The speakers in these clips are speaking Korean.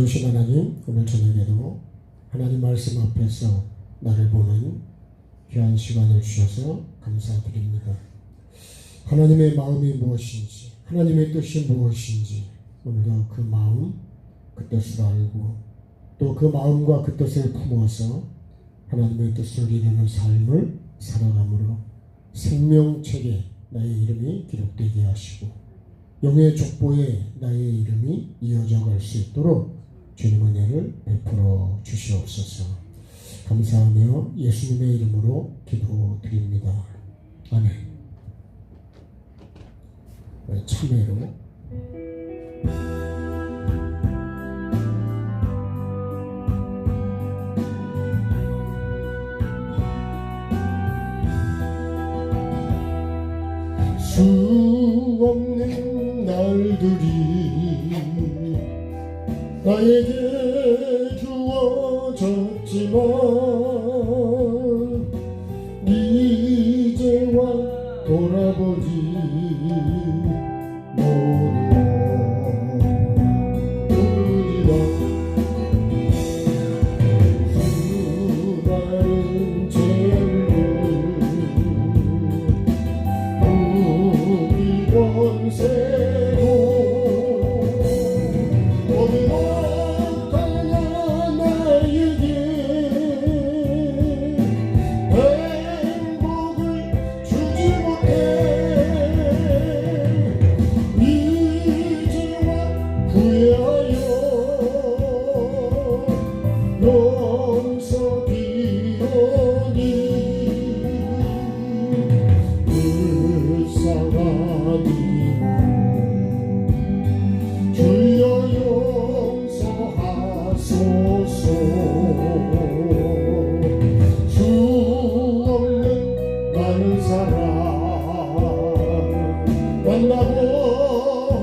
좋으신 하나님, 오늘 저녁에도 하나님 말씀 앞에서 나를 보는 귀한 시간을 주셔서 감사드립니다. 하나님의 마음이 무엇인지, 하나님의 뜻이 무엇인지 오늘도 그 마음, 그 뜻을 알고 또 그 마음과 그 뜻을 품어서 하나님의 뜻을 이루는 삶을 살아감으로 생명책에 나의 이름이 기록되게 하시고 영의 족보에 나의 이름이 이어져 갈 수 있도록 주님 은혜를 베풀어 주시옵소서. 감사하며 예수님의 이름으로 기도드립니다. 아멘. 참회로 수 없는 날들이 나에게 주어졌지만 이제와 돌아보니 모두 수많은 죄를 권세로 어느 어떠냐 나에게 행복을 주지 못해 이제와 후회하여 용서비오니 불쌍하니 주여 용서하소서. 수 없는 많은 사랑 만나고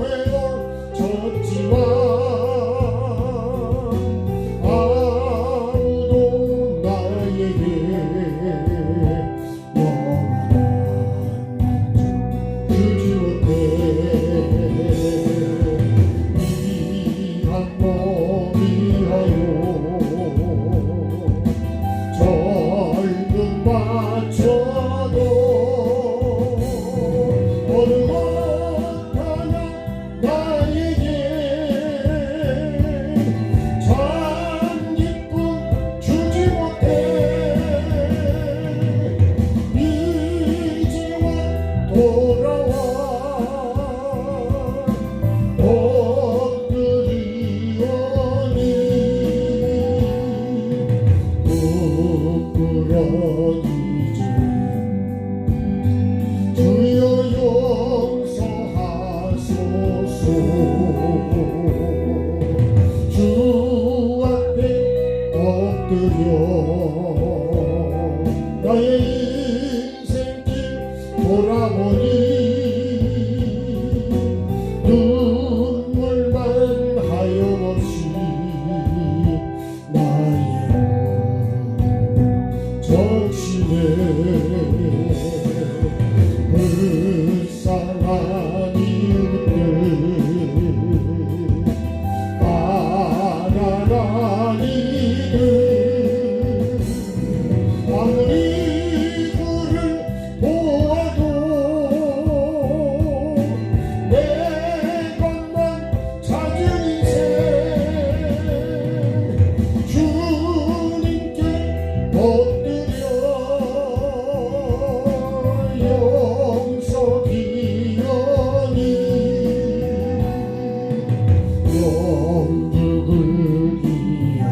헤어졌지만 아무도 나에게 주지 못해 이한 몸이하여 절금 바쳐도 어느 못하냐 나에게 참 기쁨 주지 못해 이제와 돌아와 엎드리오니 부끄러지지 주여 용서하소서. 주 앞에 엎드려 나의 인생길 돌아보니 눈물만 하염없이 나의 적시네. 불쌍한 이웃들 가난한 이들 아무리 그를 보아도 내 것만 찾은 인생 주님께 엎드려 용서비오니 영죽을 기여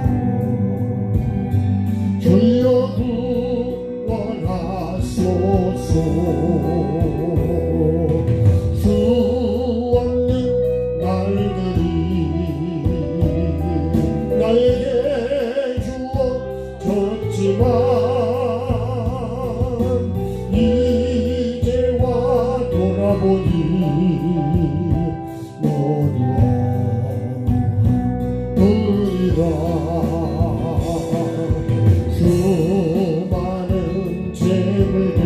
주여 구원하소서. 수 없는 날들이 나에게 주어졌지만 이제와 돌아보니 모두 우리라 수많은 죄물들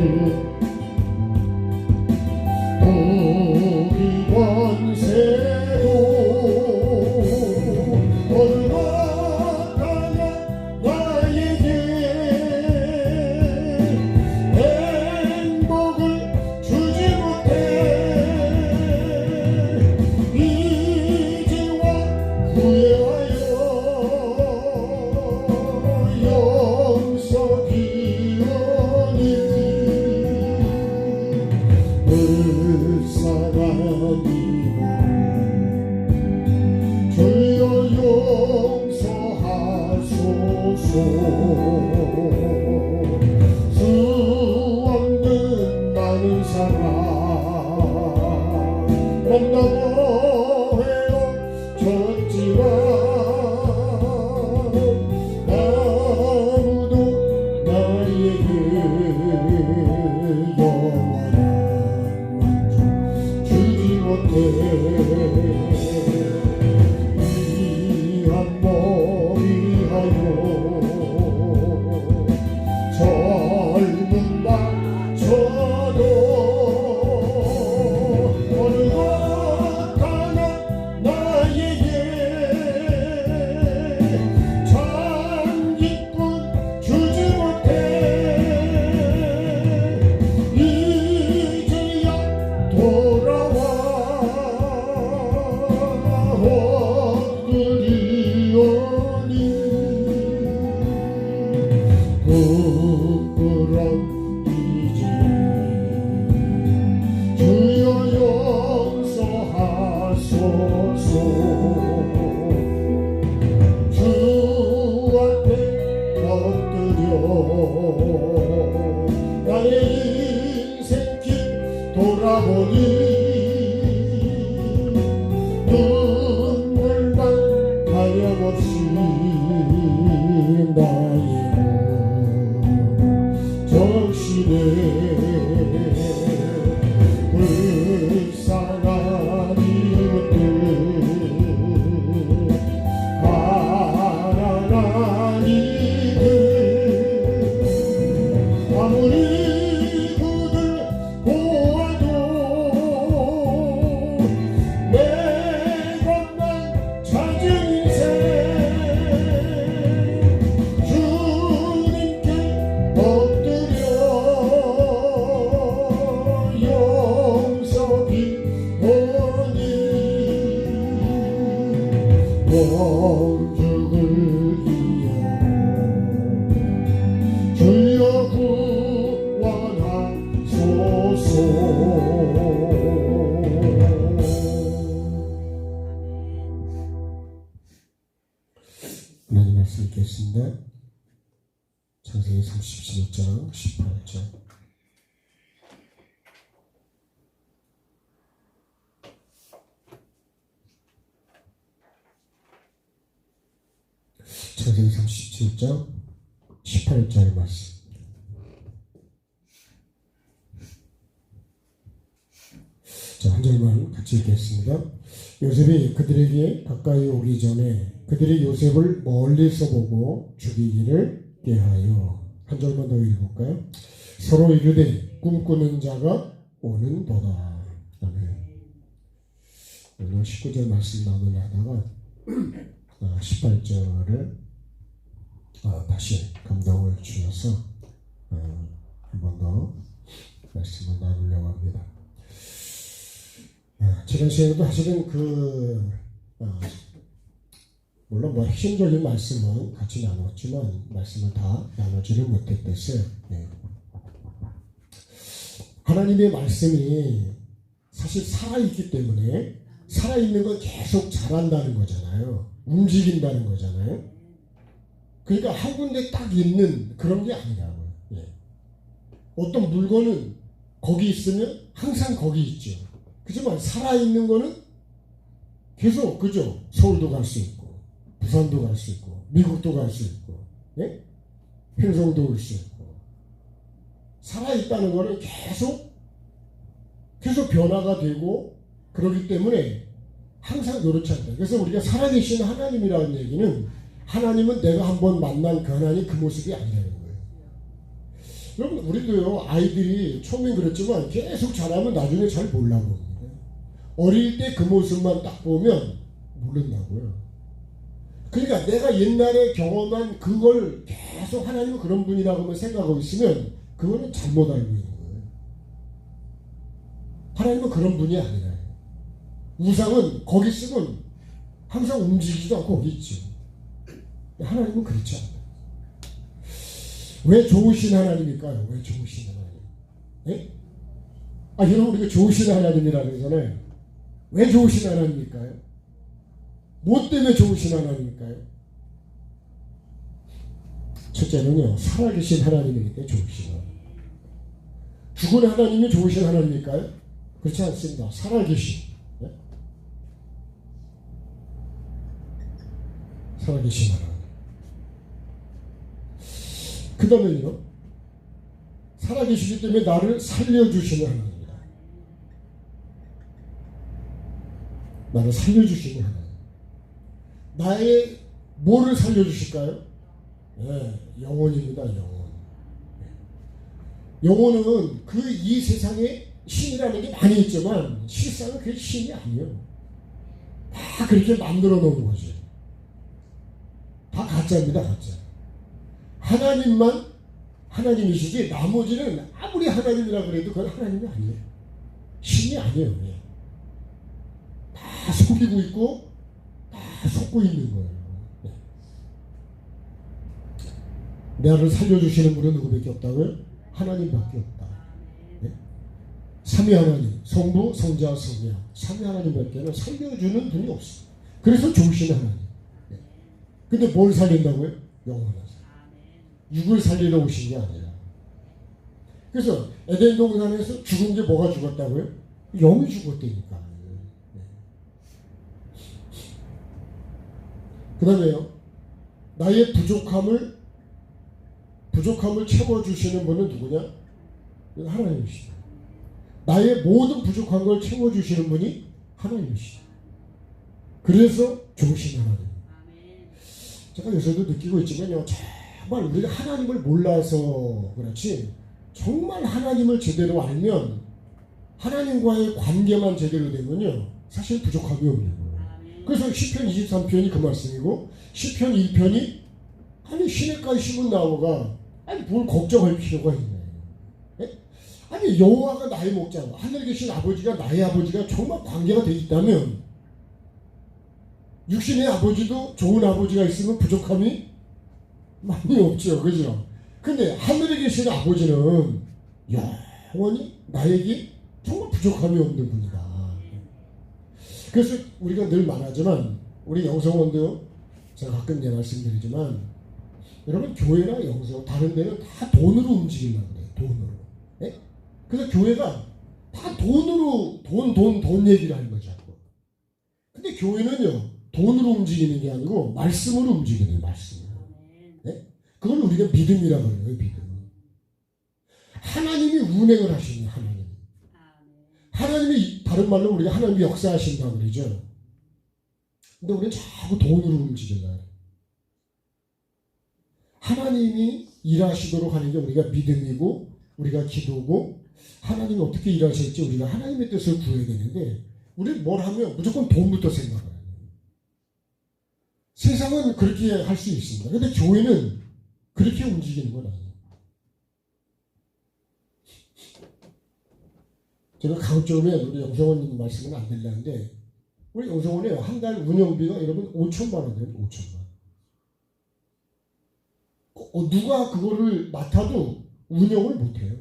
영원한 만족 주지 못해 이한 몸이 하여 젊은 날 저도 어느 것 하나 나에게 장기꾼 주지 못해 이제야 돌아와 헛들이오니 부끄러운 이제 주여 용서하소서 주 앞에 엎드려 나의 인생길 돌아보니 눈물만 하염없이 나의 적시네 불쌍한 이웃들 가난한 이들 아무리 그들 보아도 내 것만 찾은 인생 주님께 엎드려 용서 비오니 원죽을 이어 주여 구원하소서. 하나님 말씀 읽겠습니다. 창세기 37장 18절. 창세기 37장 18절 말씀. 자, 한 절만 같이 읽겠습니다. 요셉이 그들에게 가까이 오기 전에 그들이 요셉을 멀리서 보고 죽이기를 꾀하여. 한 절만 더 읽을까요? 서로 이르되 꿈꾸는 자가 오는도다. 아멘. 오늘 19절 말씀 나누려다가 18절을 다시 감동을 주셔서 한 번 더 말씀을 나누려고 합니다. 지난 시간에도 사실은 물론 핵심적인 말씀은 같이 나눴지만 말씀을 다 나누지를 못했댔어요. 네. 하나님의 말씀이 사실 살아있기 때문에 살아있는 건 계속 자란다는 거잖아요. 움직인다는 거잖아요. 그러니까 한 군데 딱 있는 그런 게 아니라고요. 예. 어떤 물건은 거기 있으면 항상 거기 있죠. 그렇지만 살아있는 거는 계속, 그죠? 서울도 갈 수 있고 부산도 갈 수 있고 미국도 갈 수 있고, 예? 행성도 올 수 있고. 살아있다는 거는 계속 변화가 되고 그러기 때문에 항상 그렇지 않다. 그래서 우리가 살아계신 하나님이라는 얘기는 하나님은 내가 한번 만난 그 하나님 그 모습이 아니라는 거예요. 여러분, 우리도요, 아이들이 처음엔 그렇지만 계속 자라면 나중에 잘 몰라봅니다. 어릴 때 그 모습만 딱 보면 모른다고요. 그러니까 내가 옛날에 경험한 그걸 계속 하나님은 그런 분이라고만 생각하고 있으면 그거는 잘못 알고 있는 거예요. 하나님은 그런 분이 아니라요. 우상은 거기 있으면 항상 움직이지도 않고 거기 있죠. 하나님은 그렇지 않아요. 왜 좋으신 하나님일까요? 왜 좋으신 하나님? 예? 여러분, 우리가 좋으신 하나님이라 그러잖아요. 왜 좋으신 하나님일까요? 뭐 때문에 좋으신 하나님일까요? 첫째는요, 살아계신 하나님이기 때문에 좋으신 하나님. 죽은 하나님이 좋으신 하나님일까요? 그렇지 않습니다. 살아계신. 네? 살아계신 하나님. 그 다음에요, 살아계시기 때문에 나를 살려주시는 하나님이다. 나를 살려주시는 하나님. 나의 뭐를 살려주실까요? 네, 영혼입니다. 영혼. 영혼은 그 이 세상에 신이라는 게 많이 있지만 실상은 그게 신이 아니에요. 다 그렇게 만들어 놓은 거지. 다 가짜입니다. 가짜. 하나님만 하나님이시지 나머지는 아무리 하나님이라 그래도 그건 하나님이 아니에요. 신이 아니에요. 다 속이고 있고 다 속고 있는 거예요. 나를 살려주시는 분은 누구밖에 없다고요? 하나님밖에 없다. 네? 삼위 하나님, 성부, 성자, 성령, 삼위 하나님밖에는 살려주는 분이 없어. 그래서 좋으신 하나님. 네. 근데 뭘 살린다고요? 영혼을 살려. 육을 살리러 오신 게 아니라. 그래서 에덴 동산에서 죽은 게 뭐가 죽었다고요? 영이 죽었다니까. 네. 그 다음에요. 나의 부족함을 채워주시는 분은 누구냐? 하나님이시다. 나의 모든 부족한 걸 채워주시는 분이 하나님이시다. 그래서 좋으신 하나님. 제가 요새도 느끼고 있지만요. 정말 우리가 하나님을 몰라서 그렇지 정말 하나님을 제대로 알면 하나님과의 관계만 제대로 되면요. 사실 부족함이 없는 거예요. 그래서 시편 23편이 그 말씀이고 시편 1편이 아니 시냇가에 심은 나무가 아니 뭘 걱정할 필요가 있나요? 네? 아니 여호와가 나의 목자고 하늘에 계신 아버지가 나의 아버지가 정말 관계가 돼 있다면 육신의 아버지도 좋은 아버지가 있으면 부족함이 많이 없죠. 그죠? 근데 하늘에 계신 아버지는 영원히 나에게 정말 부족함이 없는 분이다. 그래서 우리가 늘 말하지만 우리 영성원도 제가 가끔 말씀드리지만 여러분 교회나 영성 다른 데는 다 돈으로 움직이려고 그래요. 돈으로. 네? 그래서 교회가 다 돈으로 돈 얘기를 하는 거죠. 근데 교회는요 돈으로 움직이는 게 아니고 말씀으로 움직이는 거예요. 말씀으로. 네? 그걸 우리가 믿음이라고 해요. 믿음. 하나님이 운행을 하시는 하나님. 하나님이 다른 말로 우리가 하나님이 역사하신다고 그러죠. 근데 우리는 자꾸 돈으로 움직이려고 해요. 하나님이 일하시도록 하는 게 우리가 믿음이고 우리가 기도고 하나님이 어떻게 일하실지 우리가 하나님의 뜻을 구해야 되는데 우리는 뭘 하면 무조건 돈부터 생각해요. 세상은 그렇게 할 수 있습니다. 그런데 교회는 그렇게 움직이는 건 아니에요. 제가 가급적이면 우리 영성원님 말씀은 안 들렸는데 우리 영성원에 한 달 운영비가 여러분 5천만 원 돼요. 5천만 원. 누가 그거를 맡아도 운영을 못해요.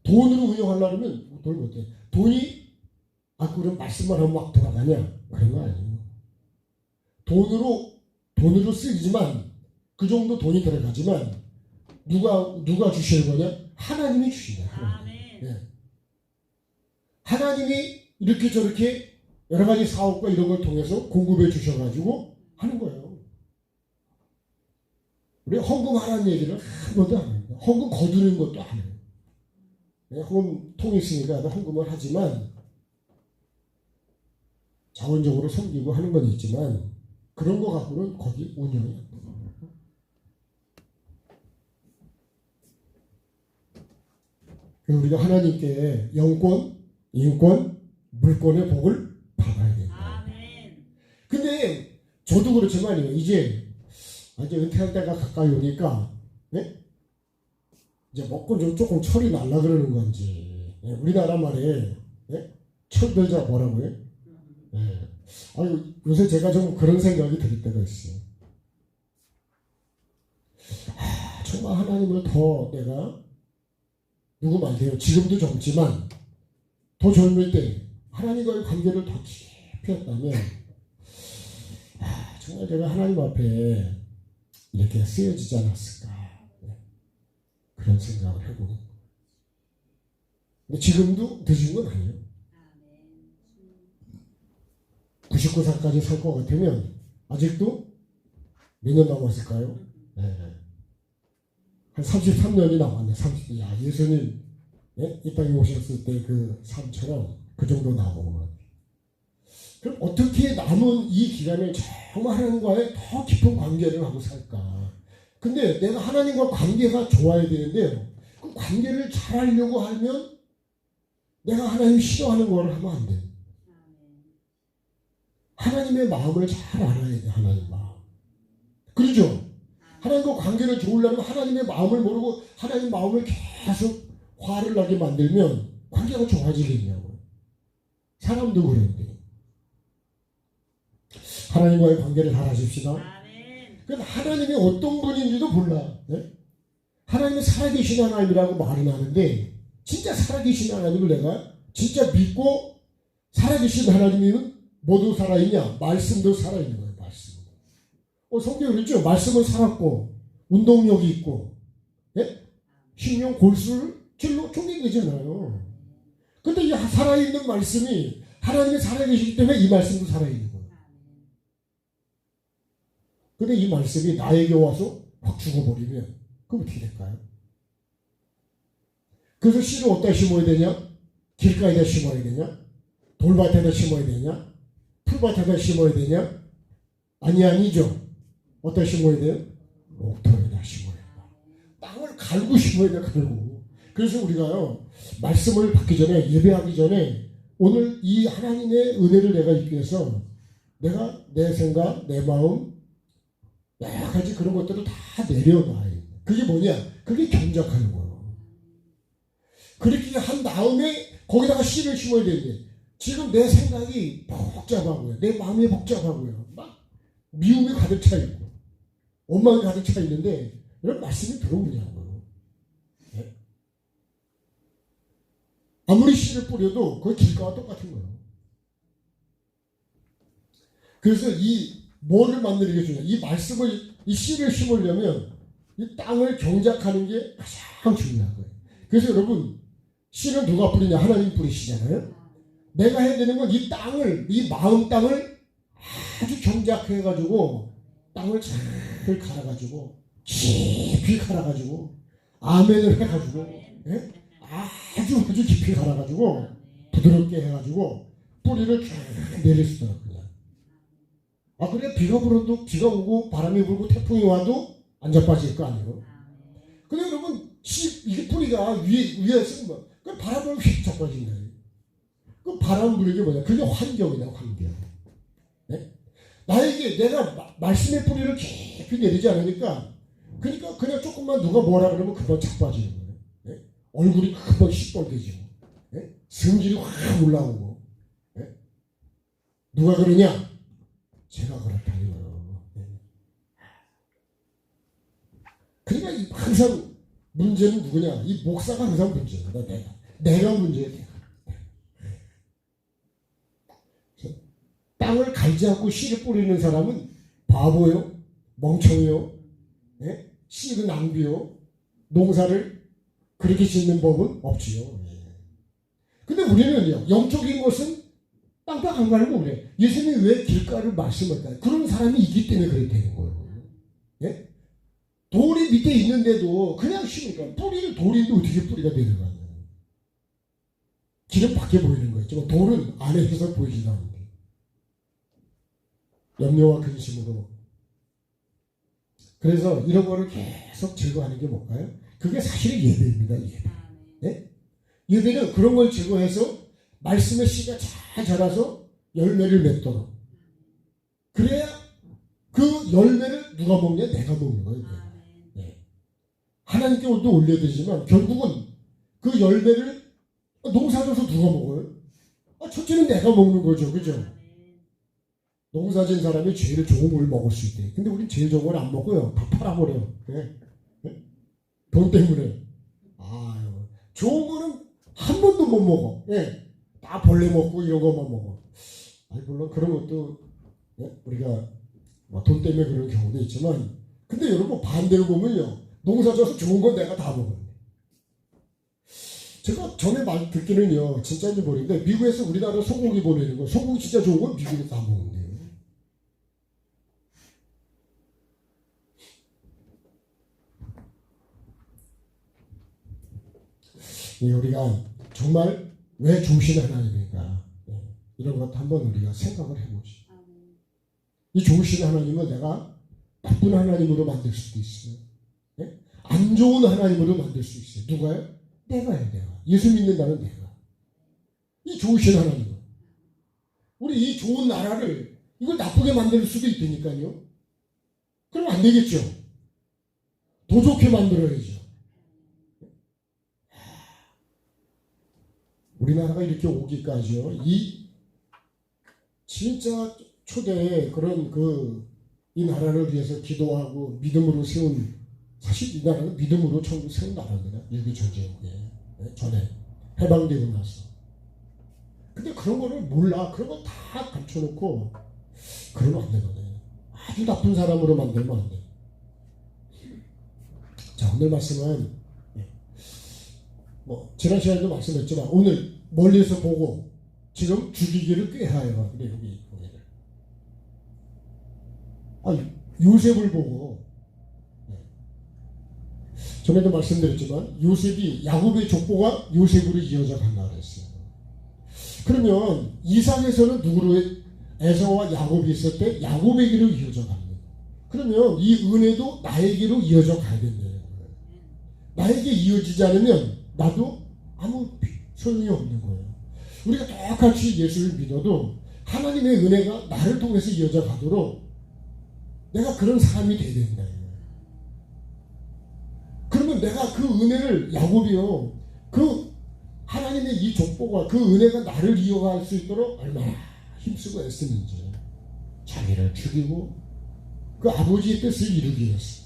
돈으로 운영하려면 돈을 못해요. 돈이 그럼 말씀만 하면 막 돌아가냐? 그런 거 아니에요. 돈으로 쓰이지만 그 정도 돈이 들어가지만 누가 주시는 거냐? 하나님이 주시냐. 하나님. 네. 하나님이 이렇게 저렇게 여러 가지 사업과 이런 걸 통해서 공급해 주셔가지고 하는 거예요. 우리 헌금하라는 얘기를 한 번도 안 합니다. 헌금 거두는 것도 안 해요. 헌금 통이 있으니까 헌금을 하지만 자원적으로 섬기고 하는 건 있지만 그런 거 갖고는 거기 운영이 안 돼요. 우리가 하나님께 영권, 인권, 물권의 복을 받아야 된다. 근데 저도 그렇지만 이제 은퇴할 때가 가까이 오니까 네? 이제 먹고 좀 조금 철이 날라 그러는 건지 네? 우리나라 말에 네? 철들자 뭐라고 해? 네. 요새 제가 좀 그런 생각이 들 때가 있어요. 정말 하나님을 더 내가 누구 말대로 지금도 젊지만 더 젊을 때 하나님과의 관계를 더 깊이 했다면 정말 제가 하나님 앞에 이렇게 쓰여지지 않았을까 그런 생각을 해보고 근데 지금도 늦은 건 아니에요. 99살까지 살 것 같으면 아직도 몇 년 남았을까요? 네. 한 33년이 남았네. 30년. 야, 예수님 예? 이 땅에 오셨을 때 그 삶처럼 그 정도 나오고. 그럼 어떻게 남은 이 기간을 정말 하나님과의 더 깊은 관계를 하고 살까? 근데 내가 하나님과 관계가 좋아야 되는데 그 관계를 잘하려고 하면 내가 하나님 싫어하는 걸 하면 안 돼. 하나님의 마음을 잘 알아야 돼. 하나님 마음. 그렇죠? 하나님과 관계를 좋으려면 하나님의 마음을 모르고 하나님 마음을 계속 화를 나게 만들면 관계가 좋아지겠냐고. 사람도 그런데. 하나님과의 관계를 잘 하십시다. 그러니까 하나님이 어떤 분인지도 몰라. 네? 하나님은 살아계신 하나님이라고 말은 하는데 진짜 살아계신 하나님을 내가 진짜 믿고 살아계신 하나님은 뭐도 살아있냐? 말씀도 살아있는 거예요. 말씀. 성경에 그랬죠? 말씀은 살았고 운동력이 있고 예? 신령 골수를 질로 쪼개되잖아요. 근데 이 살아있는 말씀이 하나님이 살아계시기 때문에 이 말씀도 살아있는 거예요. 근데 이 말씀이 나에게 와서 확 죽어버리면 그럼 어떻게 될까요? 그래서 씨를 어디다 심어야 되냐? 길가에다 심어야 되냐? 돌밭에다 심어야 되냐? 풀밭에다 심어야 되냐? 아니죠. 어디다 심어야 돼요? 목터에다 심어야 된다. 땅을 갈고 심어야 돼. 갈고. 그래서 우리가요 말씀을 받기 전에 예배하기 전에 오늘 이 하나님의 은혜를 내가 입기 위해서 내가 내 생각, 내 마음 여러 가지 그런 것들을 다 내려놔야 돼. 그게 뭐냐? 그게 경작하는 거예요. 그렇게 한 다음에 거기다가 씨를 심어야 되는데 지금 내 생각이 복잡하고요. 내 마음이 복잡하고요. 막 미움이 가득 차 있고 원망이 가득 차 있는데 이런 말씀이 들어오냐고요. 네? 아무리 씨를 뿌려도 그 길가와 똑같은 거예요. 그래서 이 뭐를 만들게 주냐? 이 말씀을 이 씨를 심으려면 이 땅을 경작하는 게 가장 중요한 거예요. 그래서 여러분 씨는 누가 뿌리냐? 하나님 뿌리시잖아요. 내가 해야 되는 건 이 땅을 이 마음 땅을 아주 경작해가지고 땅을 잘 갈아가지고 깊이 갈아가지고 아멘을 해가지고 예? 아주 깊이 갈아가지고 부드럽게 해가지고 뿌리를 쭉 내릴 수 있도록 그냥. 그래 비가 불어도 비가 오고 바람이 불고 태풍이 와도 안 자빠질 거 아니에요. 근데 여러분 이게 뿌리가 위에서 뭐 그 바람을 휙 자빠진다. 그 바람 부는 게 뭐냐? 그게 환경이다. 환경. 네? 나에게 내가 말씀의 뿌리를 깊이 내리지 않으니까 그러니까 그냥 조금만 누가 뭐라 그러면 금방 자빠지는 거예요. 네? 얼굴이 금방 시뻘개지고 네? 성질이 확 올라오고 네? 누가 그러냐? 제가 그렇다는 거예요. 네. 그러니까 항상 문제는 누구냐? 이 목사가 항상 문제야. 내가 문제야. 땅을 갈지 않고 씨를 뿌리는 사람은 바보요, 멍청이요, 예? 씨를 낭비요, 농사를 그렇게 짓는 법은 없지요. 근데 우리는요, 영적인 것은 땅땅 안 갈고 그래. 예수님이 왜 길가를 말씀할까요? 그런 사람이 있기 때문에 그렇게 되는 거예요. 예? 돌이 밑에 있는데도 그냥 심으니까 뿌리를 돌인데 어떻게 뿌리가 내려가냐. 길은 밖에 보이는 거였지만 돌은 안에서 보이지도 않는데. 염려와 근심으로. 그래서 이런 거를 계속 제거하는 게 뭘까요? 그게 사실은 예배입니다. 예배. 네? 예배는 그런 걸 제거해서 말씀의 씨가 잘 자라서 열매를 맺도록. 그래야 그 열매를 누가 먹냐? 내가 먹는 거예요. 네. 하나님께 또 올려드리지만 결국은 그 열매를 농사져서 누가 먹어요? 첫째는 내가 먹는 거죠. 그죠? 농사진 사람이 제일 좋은 걸 먹을 수 있대. 근데 우린 제일 좋은 걸 안 먹어요. 다 팔아버려. 네? 네? 돈 때문에. 좋은 거는 한 번도 못 먹어. 네? 다 벌레 먹고 이런 것만 먹어. 물론 그런 것도 네? 우리가 돈 때문에 그런 경우도 있지만 근데 여러분 반대로 보면요. 농사져서 좋은 건 내가 다 먹어요. 제가 전에 말 듣기는요. 진짜인지 모르겠는데 미국에서 우리나라 소고기 보내는 거 소고기 진짜 좋은 건 미국에서 다 먹는데요. 우리가 정말 왜 좋으신 하나님인가, 이런 것도 한번 우리가 생각을 해보죠. 이 좋으신 하나님은 내가 나쁜 하나님으로 만들 수도 있어요. 안 좋은 하나님으로 만들 수 있어요. 누가요? 내가요. 내가. 예수 믿는다는 내가. 이 좋으신 하나님은 우리 이 좋은 나라를 이걸 나쁘게 만들 수도 있다니까요. 그럼 안 되겠죠. 더 좋게 만들어야죠. 우리나라가 이렇게 오기까지요. 이 진짜 초대의 그런 이 나라를 위해서 기도하고 믿음으로 세운, 사실 이 나라는 믿음으로 처음 세운 나라입니다. 6.25 전쟁 후에, 전에 해방되고 나서. 근데 그런 거를 몰라. 그런 거 다 감춰놓고 그러면 안 되거든요. 아주 나쁜 사람으로 만들면 안 돼. 자, 오늘 말씀은 지난 시간에도 말씀했지만 오늘 멀리서 보고 지금 죽이기를 꾀하여. 근데 여기 요셉을 보고, 전에도 말씀드렸지만 요셉이 야곱의 족보가 요셉으로 이어져 간다 그랬어요. 그러면 이삭에서는 누구로 에서와 야곱이 있을 때 야곱에게로 이어져 갑니다. 그러면 이 은혜도 나에게로 이어져 가야 된다는 거예요. 나에게 이어지지 않으면 나도 아무 소용이 없는 거예요. 우리가 똑같이 예수를 믿어도 하나님의 은혜가 나를 통해서 이어져 가도록 내가 그런 사람이 돼야 된다. 그러면 내가 그 은혜를, 야곱이요, 그 하나님의 이 족보가 그 은혜가 나를 이어갈 수 있도록 얼마나 힘쓰고 애쓰는지, 자기를 죽이고 그 아버지의 뜻을 이루기 위해서.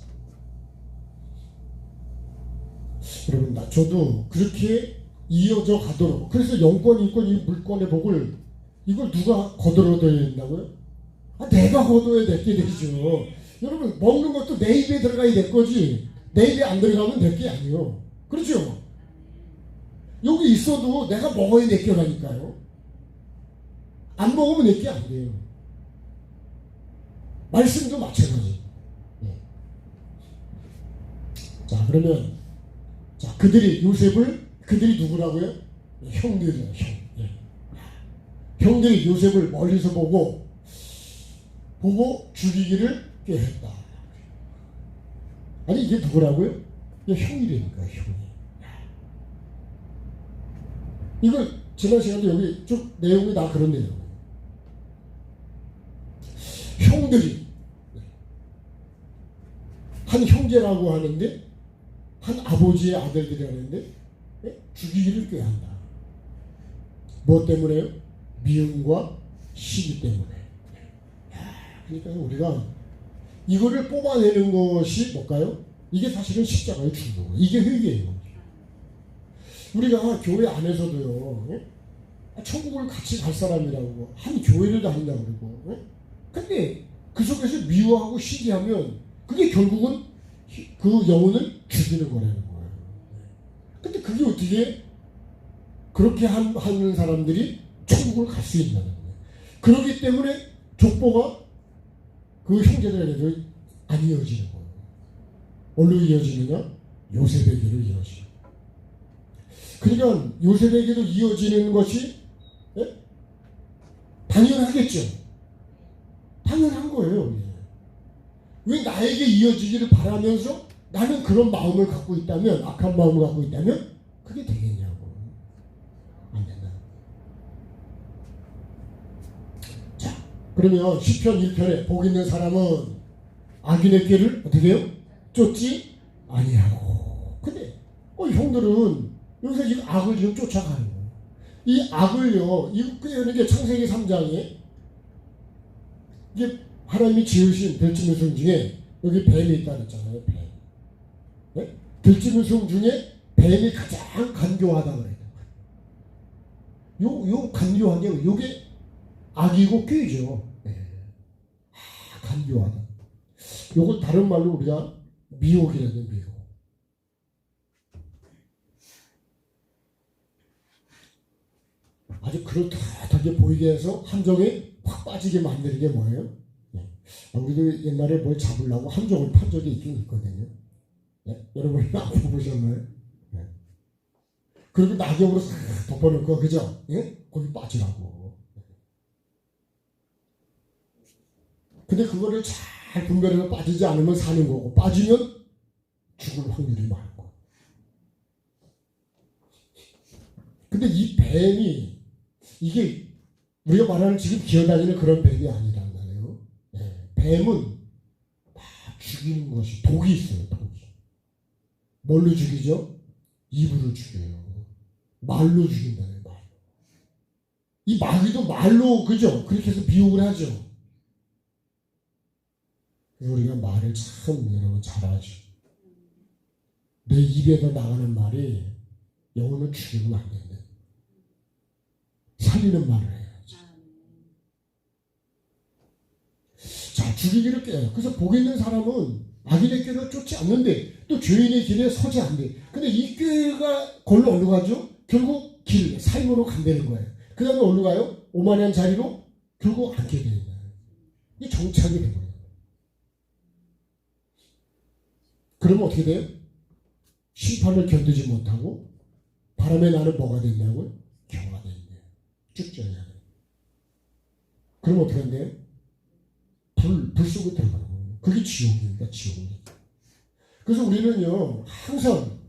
여러분, 저도 그렇게 이어져 가도록, 그래서 영권, 인권, 이 물권의 복을 이걸 누가 거들어야 된다고요? 내가 거둬야 될게 되죠. 여러분, 먹는 것도 내 입에 들어가야 될 거지, 내 입에 안 들어가면 될 게 아니에요. 그렇죠? 여기 있어도 내가 먹어야 될 거라니까요. 안 먹으면 내 게 아니에요. 말씀도 마찬가지. 자, 그러면, 자, 그들이 누구라고요? 형들이에요, 형. 형들이 요셉을 멀리서 보고 죽이기를 꾀했다. 아니, 이게 누구라고요? 이게 형이라니까, 형이. 이걸 지난 시간도 여기 쭉 내용이 다 그런 내용이에요. 형들이 한 형제라고 하는데, 한 아버지의 아들들이 하는데 죽이기를 꾀한다. 무엇 때문에요? 미움과 시기 때문에. 그러니까 우리가 이거를 뽑아내는 것이 뭘까요? 이게 사실은 십자가의 중요. 이게 회개예요. 우리가 교회 안에서도요, 천국을 같이 갈 사람이라고 한 교회를 다닌다고 그러고, 근데 그 속에서 미워하고 시기하면 그게 결국은 그 영혼을 죽이는 거라는 거예요. 근데 그게 어떻게 그렇게 하는 사람들이 천국을 갈 수 있냐는 거예요. 그렇기 때문에 족보가 그 형제들에게도 안 이어지는 거예요. 어디로 이어지느냐? 요셉에게로 이어지는. 그러니까 요셉에게도 이어지는 것이 당연하겠죠. 당연한 거예요. 왜 나에게 이어지기를 바라면서 나는 그런 마음을 갖고 있다면, 악한 마음을 갖고 있다면 그게 되겠냐고. 안 된다. 자, 그러면 시편 1편에 복 있는 사람은 악인의 길을 어떻게 해요? 쫓지 아니하고. 근데 형들은 여기서 이 악을 지금 쫓아가는 거예요. 이 악을요, 이게 창세기 3장에 이게 하나님이 지으신 들짐승 중에 여기 뱀이 있다 그랬잖아요. 뱀. 네? 들짐승 중에 뱀이 가장 간교하다 그래요. 요 간교한 게 요게 악이고 꾀죠. 네. 간교하다. 요걸 다른 말로 우리가 미혹이라는 미혹. 아주 그럴듯하게 보이게 해서 함정에 확 빠지게 만드는 게 뭐예요? 우리도 옛날에 뭘 잡으려고 함정을 판 적이 있긴 있거든요. 여러분 안 보셨나요? 그리고 낙엽으로 싹 덮어놓을 거, 그죠? 예? 거기 빠지라고. 근데 그거를 잘 분별해서 빠지지 않으면 사는 거고, 빠지면 죽을 확률이 많고. 근데 이 뱀이, 이게 우리가 말하는 지금 기어다니는 그런 뱀이 아니란 말이에요. 예. 뱀은 다 죽이는 것이 독이 있어요. 독이. 뭘로 죽이죠? 입으로 죽여요. 말로 죽인다는 말. 이 마귀도 말로, 그죠? 그렇게 해서 비유를 하죠. 우리가 말을 참 여러분 잘하죠. 내 입에서 나가는 말이 영혼을 죽이면 안 되는데 살리는 말을 해야지. 자, 죽이기를 깨요. 그래서 복 있는 사람은 악인의 꾀를 쫓지 않는데 또 죄인의 길에 서지 않는데, 근데 이 꾀가 걸로 어디로 가죠? 결국 길, 삶으로 간다는 거예요. 그 다음에 어디로 가요? 오만한 자리로 결국 앉게 되는 거예요. 이게 정착이 되는 거예요. 그러면 어떻게 돼요? 심판을 견디지 못하고 바람에 나는 뭐가 된다고요? 겨가 된대요. 쭉 쪄야 돼요. 그럼 어떻게 한대요? 불 속에 들어가는 거예요. 그게 지옥입니다. 지옥입니다. 그래서 우리는요, 항상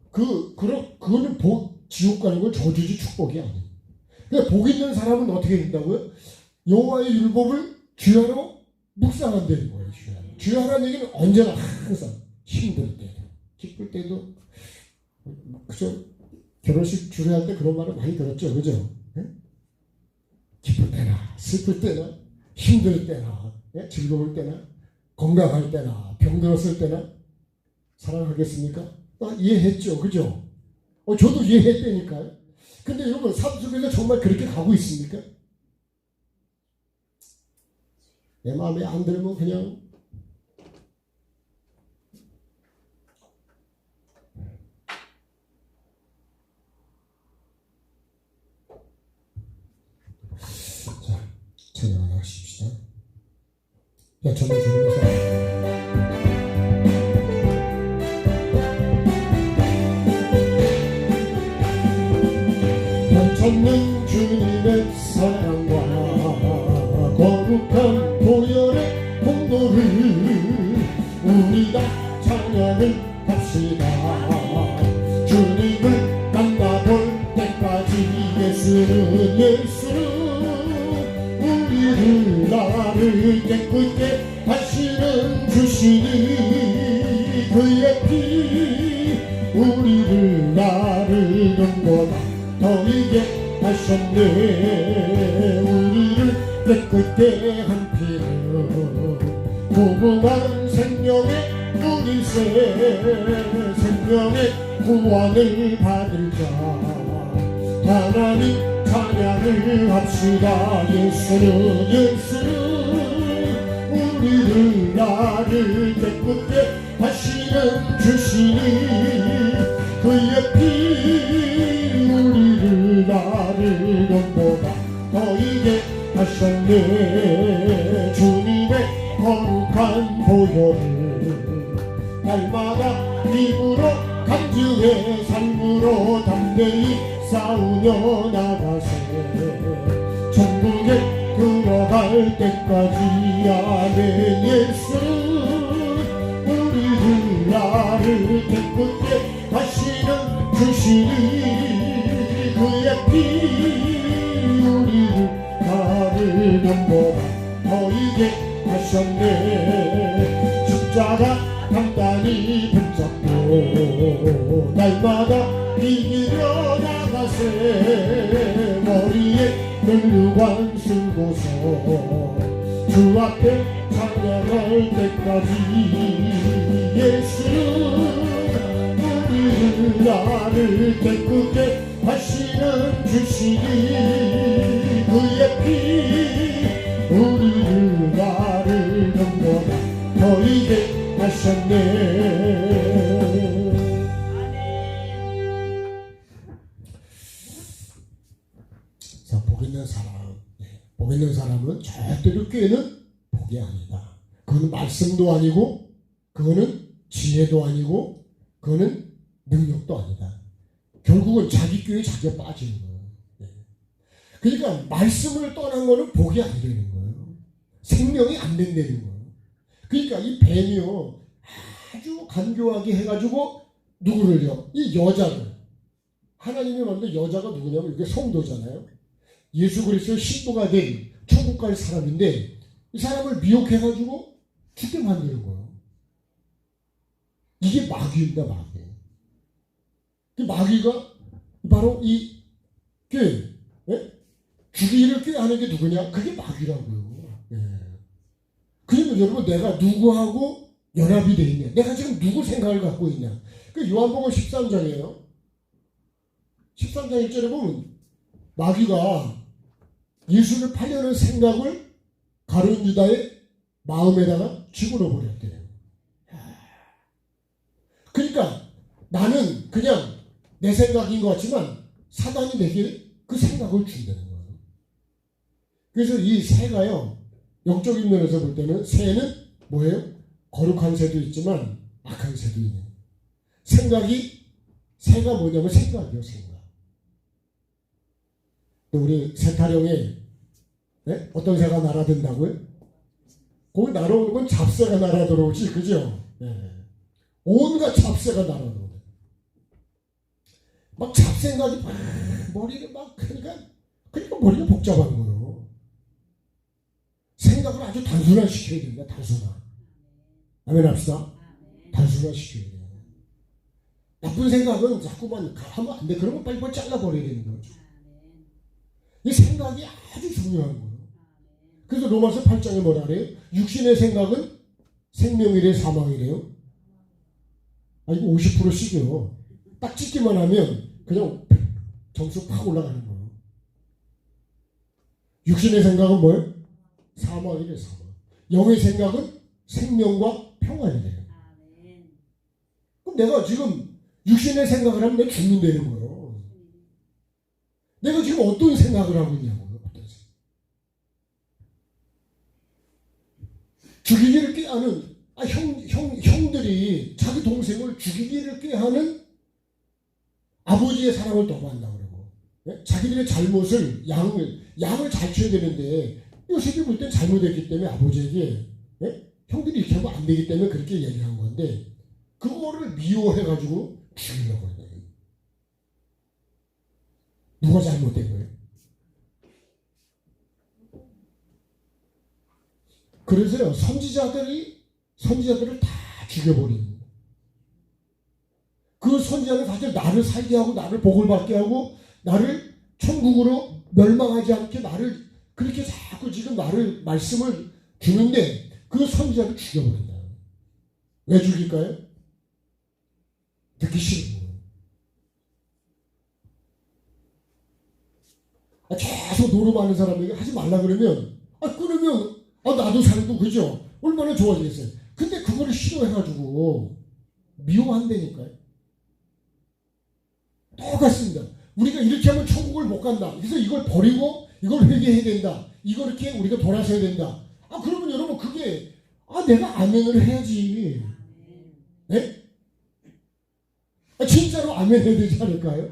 그거는 지옥 가는 건 저주지 축복이 아니에요. 그러니까 복 있는 사람은 어떻게 된다고요? 여호와의 율법을 주야로 묵상한다는 거예요. 주야라는 얘기는 언제나 항상 힘들 때도 기쁠 때도, 그죠? 결혼식 주례할 때 그런 말을 많이 들었죠, 그죠? 네? 기쁠 때나 슬플 때나 힘들 때나, 네? 즐거울 때나 건강할 때나 병들었을 때나 사랑하겠습니까? 이해했죠, 그죠? 저도 이해했다니까요. 근데 여러분 삶 속에서 정말 그렇게 가고 있습니까? 내 마음에 안 들면 그냥 찬양 하나 하십시다. 야, 정말 주님께서 변찮는 주님의 사랑과 거룩한 보혈의 공로를 우리 다 찬양을 합시다. 주님을 만나볼 때까지 예수는 우리를 나를 깨끗게 하시는 주시니 그의 피 우리를 나를 넘보다 더이게 하셨네. 우리를 깨끗게 한 피는 무궁한 생명의 우리세 생명의 구원을 받을 자 하나님 찬양을 합시다. 예수는 우리를 나를 깨끗게 하시는 주시니 그의 피 우리를 나를 넘보다 더이게 하셨네. 주님의 거룩한 보혈을 날마다 입으로 간증의 삶으로 담대히 싸우며 나가세 천국에 들어갈 때까지 아멘. 예수는 우리를 나를 깨끗게 하시는 주시니 그의 피 우리를 나를 넘보다 더이게 하셨네. 십자가 단단히 붙잡고 날마다 이기려 나가세 머리에 혈관 쓰고서 주 앞에 찬양할 때까지 예수는 우리를 나를 깨끗게 하시는 주시니 그의 피 우리를 나를 넘보다 더이게 하셨네. 복 있는 사람은 절대로 꾀는 복이 아니다. 그거는 말씀도 아니고 그거는 지혜도 아니고 그거는 능력도 아니다. 결국은 자기 교회에 자기가 빠지는 거예요. 네. 그러니까 말씀을 떠난 거는 복이 안 되는 거예요. 생명이 안 된다는 거예요. 그러니까 이 뱀이요 아주 간교하게 해가지고 누구를요? 이 여자를. 하나님이 만든 여자가 누구냐면 이게 성도잖아요. 예수 그리스도의 신부가 된 천국 갈 사람인데 이 사람을 미혹해가지고 죽게 만드는 거예요. 이게 마귀입니다, 마귀. 그 마귀가 바로 이 꾀, 예? 죽이를 꾀하는 게 누구냐? 그게 마귀라고요. 예. 그러면 여러분 내가 누구하고 연합이 돼 있냐? 내가 지금 누구 생각을 갖고 있냐? 그 요한복음 13장이에요. 13장 1절에 보면 마귀가 예수를 팔려는 생각을 가룟 유다의 마음에다가 집어넣어 버렸대요. 그러니까 나는 그냥 내 생각인 것 같지만 사단이 내게 그 생각을 준다는 거예요. 그래서 이 새가요, 영적인 면에서 볼 때는 새는 뭐예요? 거룩한 새도 있지만 악한 새도 있는. 생각이, 새가 뭐냐면 생각이요, 생각. 우리 새타령에 네? 어떤 새가 날아든다고요? 거기 날아오는 건 잡새가 날아들어오지, 그죠? 네. 온갖 잡새가 날아오는. 막 잡생각이 막 머리를 막 그러니까 머리가 복잡한 거예요. 생각을 아주 단순화시켜야 됩니다. 단순화. 아멘 합시다. 단순화시켜야 돼요. 나쁜 생각은 자꾸만 하면 안 돼. 그러면 빨리 잘라버려야 되는 거죠. 이 생각이 아주 중요한 거예요. 그래서 로마서 8장에 뭐라 그래요? 육신의 생각은 생명이래 사망이래요. 아 이거 50%씩이요. 딱 찍기만 하면 그냥 점수 팍 올라가는 거예요. 육신의 생각은 뭐예요? 사망이래 사망. 영의 생각은 생명과 평안이래요. 그럼 내가 지금 육신의 생각을 하면 내가 죽는다는 거예요. 내가 지금 어떤 생각을 하고 있냐고요. 어떤 생각. 죽이기를 꾀하는 형들이 자기 동생을 죽이기를 꾀하는 아버지의 사랑을 너무 한다고 그러고, 예? 자기들의 잘못을 양을 잘 쳐야 되는데 요셉이 볼 땐 잘못했기 때문에 아버지에게 예? 형들이 이렇게 하면 안 되기 때문에 그렇게 얘기한 건데 그거를 미워해가지고 죽이려고 해요. 누가 잘못된 거예요? 그래서요 선지자들을 다 죽여버리는. 그 선지자는 사실 나를 살게 하고 나를 복을 받게 하고 나를 천국으로 멸망하지 않게 나를 그렇게 자꾸 지금 나를 말씀을 주는데 그 선지자를 죽여버린다. 왜 죽일까요? 듣기 싫은 거예요. 계속 노름하는 사람에게 하지 말라 그러면 끊으면 나도 살고 그죠? 얼마나 좋아지겠어요. 근데 그거를 싫어해가지고 미워한다니까요. 똑같습니다. 우리가 이렇게 하면 천국을 못 간다. 그래서 이걸 버리고 이걸 회개해야 된다. 이거 이렇게 우리가 돌아서야 된다. 그러면 여러분 그게 내가 아멘을 해야지. 네? 진짜로 아멘 해야 되지 않을까요?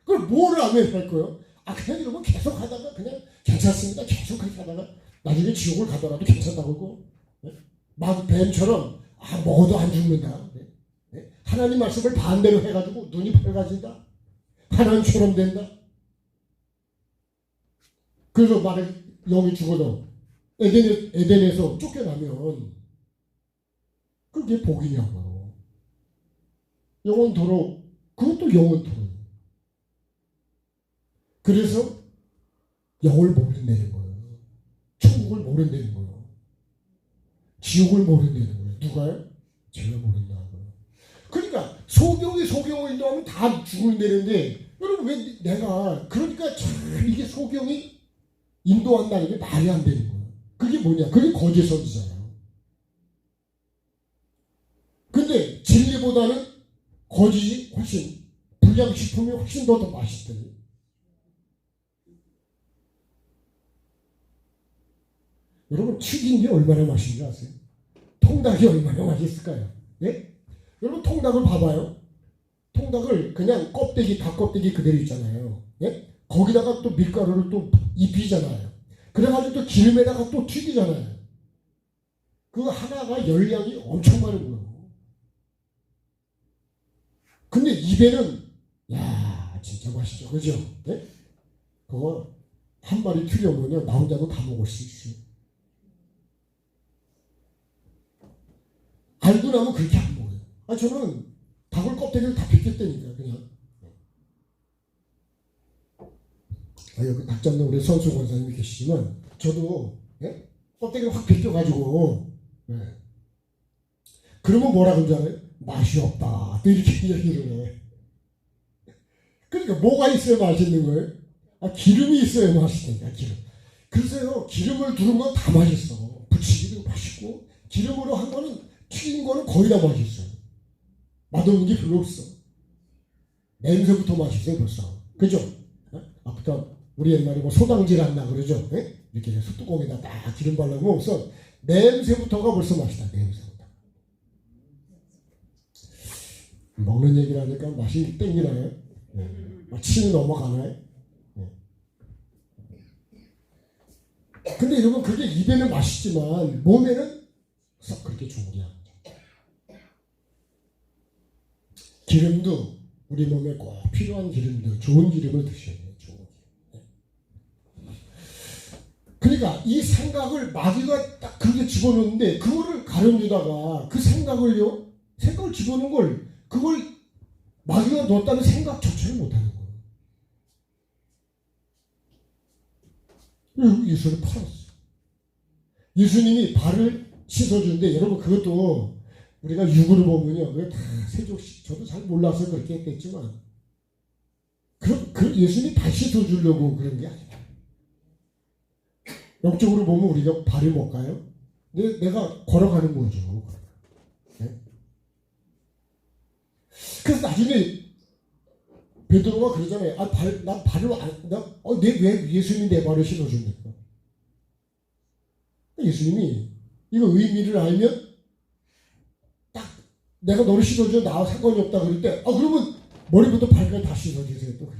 그럼 뭘 아멘 할 거예요? 그냥 여러분 계속 하다가 그냥 괜찮습니다. 계속 그렇게 하다가 나중에 지옥을 가더라도 괜찮다고 그러고 네? 막 뱀처럼 먹어도 안 죽는다. 네? 하나님 말씀을 반대로 해가지고 눈이 밝아진다. 하나님처럼 된다. 그래서 만약 영이 죽어도 에덴에서 쫓겨나면 그게 복이냐고요. 영원토록 그것도 영원토록. 그래서 영을 모른다는 거예요. 천국을 모른다는 거예요. 지옥을 모른다는 거예요. 누가요? 제가 모른다고요. 그러니까 소경이 인도하면 다 죽는다는데 여러분 왜 내가 그러니까 참 이게 소경이 인도한다는 게 말이 안 되는 거예요. 그게 뭐냐? 그게 거짓 선지자예요. 근데 진리보다는 거짓이 훨씬 불량식품이 훨씬 더 맛있대요. 여러분 튀긴 게 얼마나 맛있는지 아세요? 통닭이 얼마나 맛있을까요? 네? 여러분 통닭을 봐봐요. 통닭을 그냥 껍데기, 닭 껍데기 그대로 있잖아요. 예? 거기다가 또 밀가루를 또 입히잖아요. 그래가지고 또 기름에다가 또 튀기잖아요. 그 하나가 열량이 엄청 많은 거예요. 근데 입에는 야 진짜 맛있죠, 그죠? 예? 그거 한 마리 튀겨보면 나 혼자도 다 먹을 수 있어요. 알고 나면 그렇게 안 먹어요. 저는 닭을 껍데기를 다 벗겼다니까 그냥. 여기 닭 잡는 우리 선수 권사님이 계시지만 저도 예? 껍데기를 확 벗겨가지고 예. 그러면 뭐라 그러지 않아요? 맛이 없다 또 이렇게 얘기를 해. 그러니까 뭐가 있어야 맛있는 거예요? 기름이 있어야 맛있다니까 기름. 그래서요 기름을 두른 건 다 맛있어. 부치기도 맛있고 기름으로 한 거는 튀긴 거는 거의 다 맛있어요. 맛없는 게 별로 없어. 냄새부터 맛있어요 벌써. 그죠? 아까 우리 옛날에 뭐 소당질 안나 그러죠? 예? 이렇게 뚜껑에다 딱 기름 발라놓으면 없어. 냄새부터가 벌써 맛있다. 냄새부터. 먹는 얘기를 하니까 맛이 땡기나요? 침이 넘어가나요? 근데 여러분 그게 입에는 맛있지만 몸에는 썩 그렇게 좋은 게 아니죠. 기름도 우리 몸에 꼭 필요한 기름도 좋은 기름을 드셔야 돼요. 좋은 기름. 그러니까 이 생각을 마귀가 딱 그렇게 집어넣는데 그거를 가려주다가 그 생각을 집어넣은 걸 그걸 마귀가 넣었다는 생각조차를 못하는 거예요. 예수를 팔았어요. 예수님이 발을 씻어주는데 여러분 그것도 우리가 육으로 보면요. 그게 다 세족식 저도 잘 몰라서 그렇게 했겠지만 예수님이 다 씻어주려고 그런 게 아니라 영적으로 보면 우리가 발을 못 가요. 내가 걸어가는 거죠. 네? 그래서 나중에 베드로가 그러잖아요. 난 발을 왜 예수님이 내 발을 씻어줍니까? 예수님이 이거 의미를 알면 딱 내가 너를 씻어줘 나와 상관이 없다 그럴 때 그러면 머리부터 발까지 다 씻어주세요. 또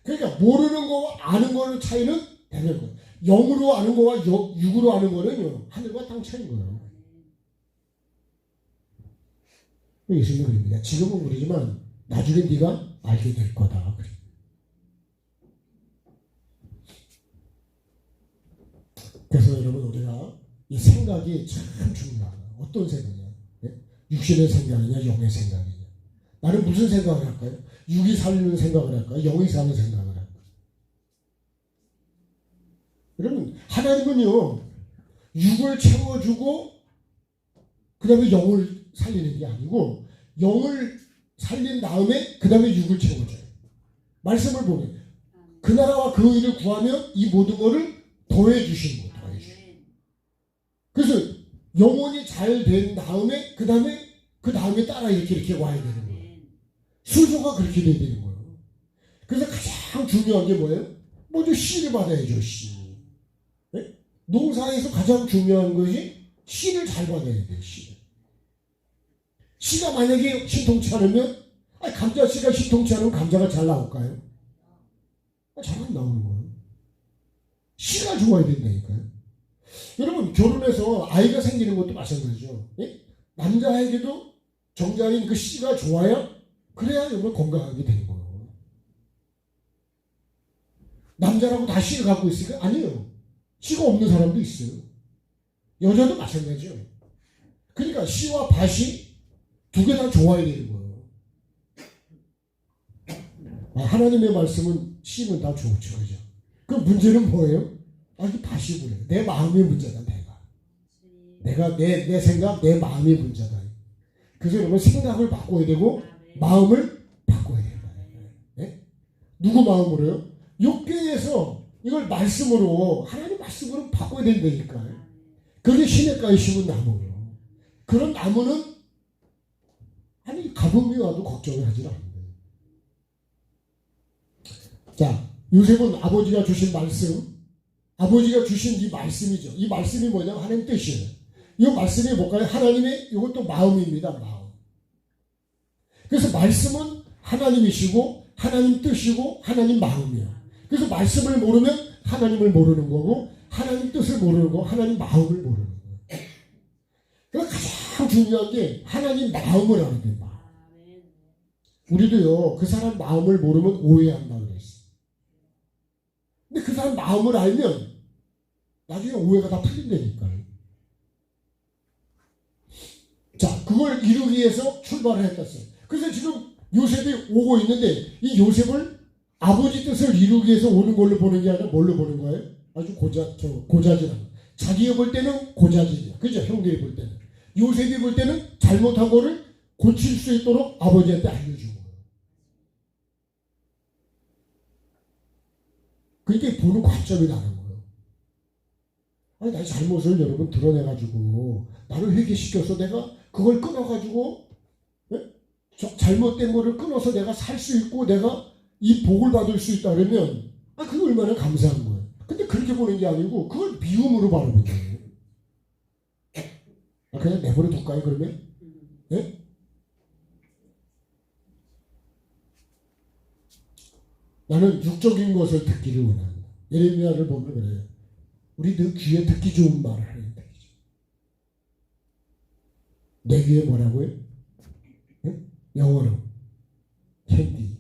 그러니까 모르는 거와 아는 거는 차이는 되는 거예요. 영으로 아는 거와 육으로 아는 거는요 하늘과 땅 차이인 거예요. 예수님은 그럽니다. 지금은 모르지만 나중에 네가 알게 될 거다. 그래서 여러분 우리가 이 생각이 참 중요하다. 어떤 생각이냐? 육신의 생각이냐 영의 생각이냐? 나는 무슨 생각을 할까요? 육이 살리는 생각을 할까요? 영이 사는 생각을 할까요? 여러분 하나님은요 육을 채워주고 그 다음에 영을 살리는 게 아니고 영을 살린 다음에 그 다음에 육을 채워줘요. 말씀을 보면 그 나라와 그 의를 구하면 이 모든 것을 더해 주시는 거예요. 그래서 영혼이 잘 된 다음에 그 다음에 따라 이렇게 와야 되는 거예요. 순서가 그렇게 돼야 되는 거예요. 그래서 가장 중요한 게 뭐예요? 먼저 씨를 받아야죠. 씨. 네? 농사에서 가장 중요한 것이 씨를 잘 받아야 돼요. 씨가 만약에 신통치 않으면 감자 씨가 신통치 않으면 감자가 잘 나올까요? 잘 안 나오는 거예요. 씨가 좋아야 된다니까요. 여러분 결혼해서 아이가 생기는 것도 마찬가지죠. 예? 남자에게도 정자인 그 씨가 좋아야 그래야 여러분 건강하게 되는 거예요. 남자라고 다 씨를 갖고 있을까? 아니에요. 씨가 없는 사람도 있어요. 여자도 마찬가지죠. 그러니까 씨와 밭이 두 개 다 좋아야 되는 거예요. 하나님의 말씀은 씨는 다 좋죠. 그죠? 그 문제는 뭐예요? 이 밭이 그래요. 내 마음의 문제다. 내가 내 생각, 내 마음의 문제다. 그래서 여러분 생각을 바꿔야 되고 마음을 바꿔야 된다. 네? 누구 마음으로요? 욕계에서 이걸 말씀으로 하나님 말씀으로 바꿔야 된다니까. 그게 시냇가에 심은 나무예요. 그런 나무는 가뭄이 와도 걱정을 하지 않는다. 자, 요셉은 아버지가 주신 말씀, 아버지가 주신 이 말씀이죠. 이 말씀이 뭐냐면 하나님 뜻이에요. 이 말씀이 뭘까요? 하나님의 이것도 마음입니다. 마음. 그래서 말씀은 하나님이시고 하나님 뜻이고 하나님 마음이에요. 그래서 말씀을 모르면 하나님을 모르는 거고 하나님 뜻을 모르는 거고 하나님 마음을 모르는 거예요. 그래서 가장 중요한 게 하나님 마음을 아는 게 마음. 우리도요 그 사람 마음을 모르면 오해한다 그랬어요. 근데 그 사람 마음을 알면 나중에 오해가 다 풀린다니까요. 자, 그걸 이루기 위해서 출발을 했었어요. 그래서 지금 요셉이 오고 있는데 이 요셉을 아버지 뜻을 이루기 위해서 오는 걸로 보는 게 아니라 뭘로 보는 거예요? 아주 고자질한. 자기가 볼 때는 고자질이야. 그죠? 형들이 볼 때는. 요셉이 볼 때는 잘못한 거를 고칠 수 있도록 아버지한테 알려준 거예요. 그러니까 보는 관점이 다른 거예요. 아니, 나의 잘못을 여러분 드러내가지고 나를 회개시켜서 내가 그걸 끊어가지고 잘못된 거를 끊어서 내가 살 수 있고 내가 이 복을 받을 수 있다 그러면 그게 얼마나 감사한 거예요. 근데 그렇게 보는 게 아니고 그걸 미움으로 바라보는 거예요. 그냥 내버려 둘까요 그러면? 네? 나는 육적인 것을 듣기를 원한다. 예레미야를 보면 그래요. 우리 너 귀에 듣기 좋은 말을 하는다. 내 귀에 뭐라고요? 네? 영어로 캔디.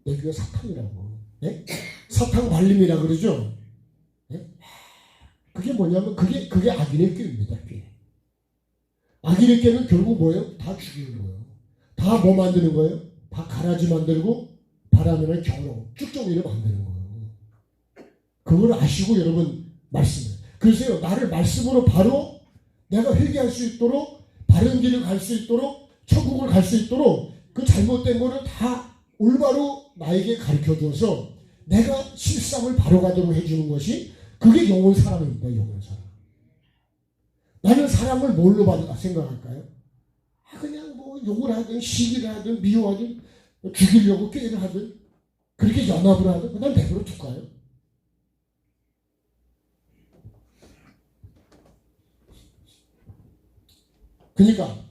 내 귀가 사탕이라고. 네? 사탕 발림이라 그러죠. 네? 그게 뭐냐면 그게 악인의 꾀입니다. 꾀. 악인의 꾀는 결국 뭐예요? 다 죽이는 거예요. 다 뭐 만드는 거예요? 다 가라지 만들고 바라면은 겨우 쭉정이를 만드는 거예요. 그걸 아시고 여러분 말씀을. 그래서요 나를 말씀으로 바로 내가 회개할 수 있도록 바른 길을 갈 수 있도록 천국을 갈 수 있도록 그 잘못된 거를 다 올바로 나에게 가르쳐줘서 내가 실상을 바로 가도록 해주는 것이 그게 영혼 사랑입니다. 영혼 사랑. 나는 사랑을 뭘로 생각할까요? 그냥 뭐 욕을 하든 시기를 하든 미워하든 죽이려고 꾀를 하든 그렇게 연합을 하든 그냥 내버려 둘까요? 그러니까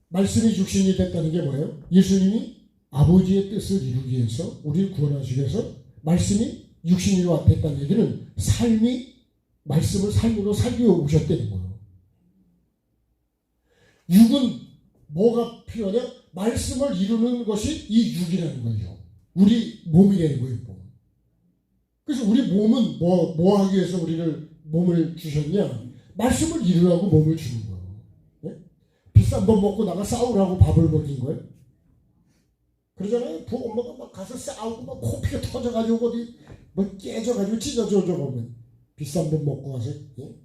말씀이 육신이 됐다는 게 뭐예요? 예수님이 아버지의 뜻을 이루기 위해서 우리를 구원하시기 위해서 말씀이 육신이 됐다는 얘기는 삶이 말씀을 삶으로 살기 위해 오셨다는 거예요. 육은 뭐가 필요하냐? 말씀을 이루는 것이 이 육이라는 거죠. 우리 몸이라는 거예요. 그래서 우리 몸은 뭐 하기 위해서 우리를 몸을 주셨냐? 말씀을 이루라고 몸을 주는 거예요. 네? 비싼 밥 먹고 나가 싸우라고 밥을 먹인 거예요. 그러잖아요. 엄마가 막 가서 싸우고 막 코피가 터져가지고 어디 뭐 깨져가지고 찢어져 보면 비싼 밥 먹고 가서. 예?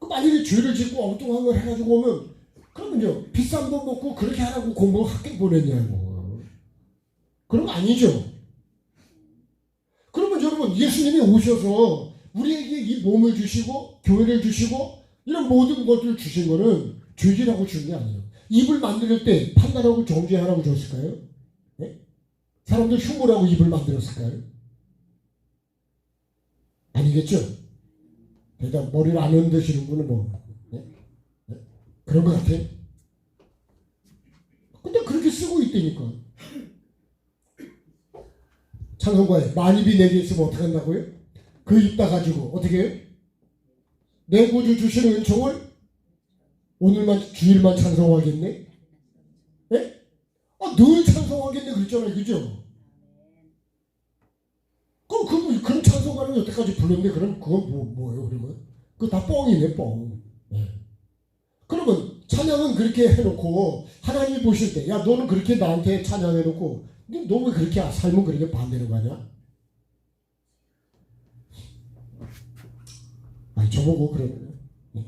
만약에 죄를 짓고 엉뚱한 걸 해가지고 오면 그러면요 비싼 돈 먹고 그렇게 하라고 공부 학교 보냈냐고. 그런 거 아니죠. 그러면 여러분 예수님이 오셔서 우리에게 이 몸을 주시고 교회를 주시고 이런 모든 것들을 주신 거는 죄질하고 준 게 아니에요. 입을 만들 때 판단하고 정죄하라고 줬을까요? 네? 사람들 흉보라고 입을 만들었을까요? 아니겠죠. 그러니까 머리를 안 흔드시는 분은 뭐 네? 네? 그런 것 같아요. 근데 그렇게 쓰고 있다니까. 찬송가에 만입이 내게 있으면 어떻게 한다고요? 그 입 다 가지고 어떻게 해요? 내 구주 주시는 은총을 오늘만 주일만 찬송하겠네? 네? 늘 찬송하겠네 그랬잖아요. 그죠? 그럼 찬송가는 여태까지 불렀는데 그럼 그건 뭐예요 그러면? 그거 다 뻥이네 뻥. 네. 그러면 찬양은 그렇게 해놓고 하나님이 보실 때 야 너는 그렇게 나한테 찬양해놓고 너 왜 그렇게 삶은 그렇게 반대로 가냐? 아니 저보고 그러면 네.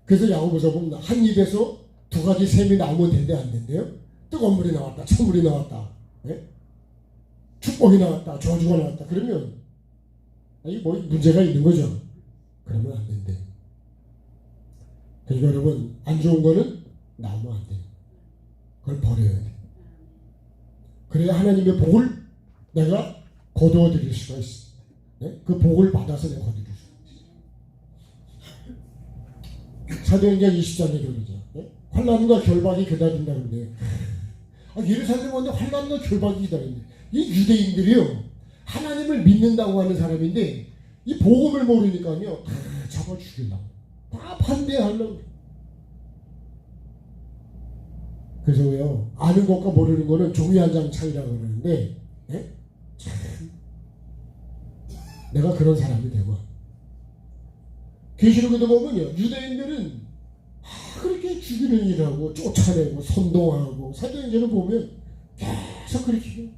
그래서 야고보서 보면 한 입에서 두 가지 셈이 나오면 된대 안 된대요? 뜨거운 물이 나왔다 찬물이 나왔다 네? 축복이 나왔다 저주가 나왔다 그러면 아니 뭐 문제가 있는 거죠. 그러면 안 된대. 그러니까 여러분 안 좋은 거는 나오면 안 돼요. 그걸 버려야 돼. 그래야 하나님의 복을 내가 거두어 드릴 수가 있어. 네? 그 복을 받아서 내가 거두어 드릴 수가 있어. 사도행전 20장에 그러죠. 네? 환난과 결박이 기다린다 그러네. 예루살렘 오는데 환난과 결박이 기다린다. 이 유대인들이요, 하나님을 믿는다고 하는 사람인데 이 복음을 모르니까요 다 잡아 죽이려고, 다 반대하려고. 그래서 왜요? 아는 것과 모르는 거는 종이 한 장 차이라고 그러는데, 예? 참 내가 그런 사람이 되고, 계시록에도 보면요, 유대인들은 그렇게 죽이는 일하고 쫓아내고 선동하고, 사도행전을 보면 계속 그렇게 해요.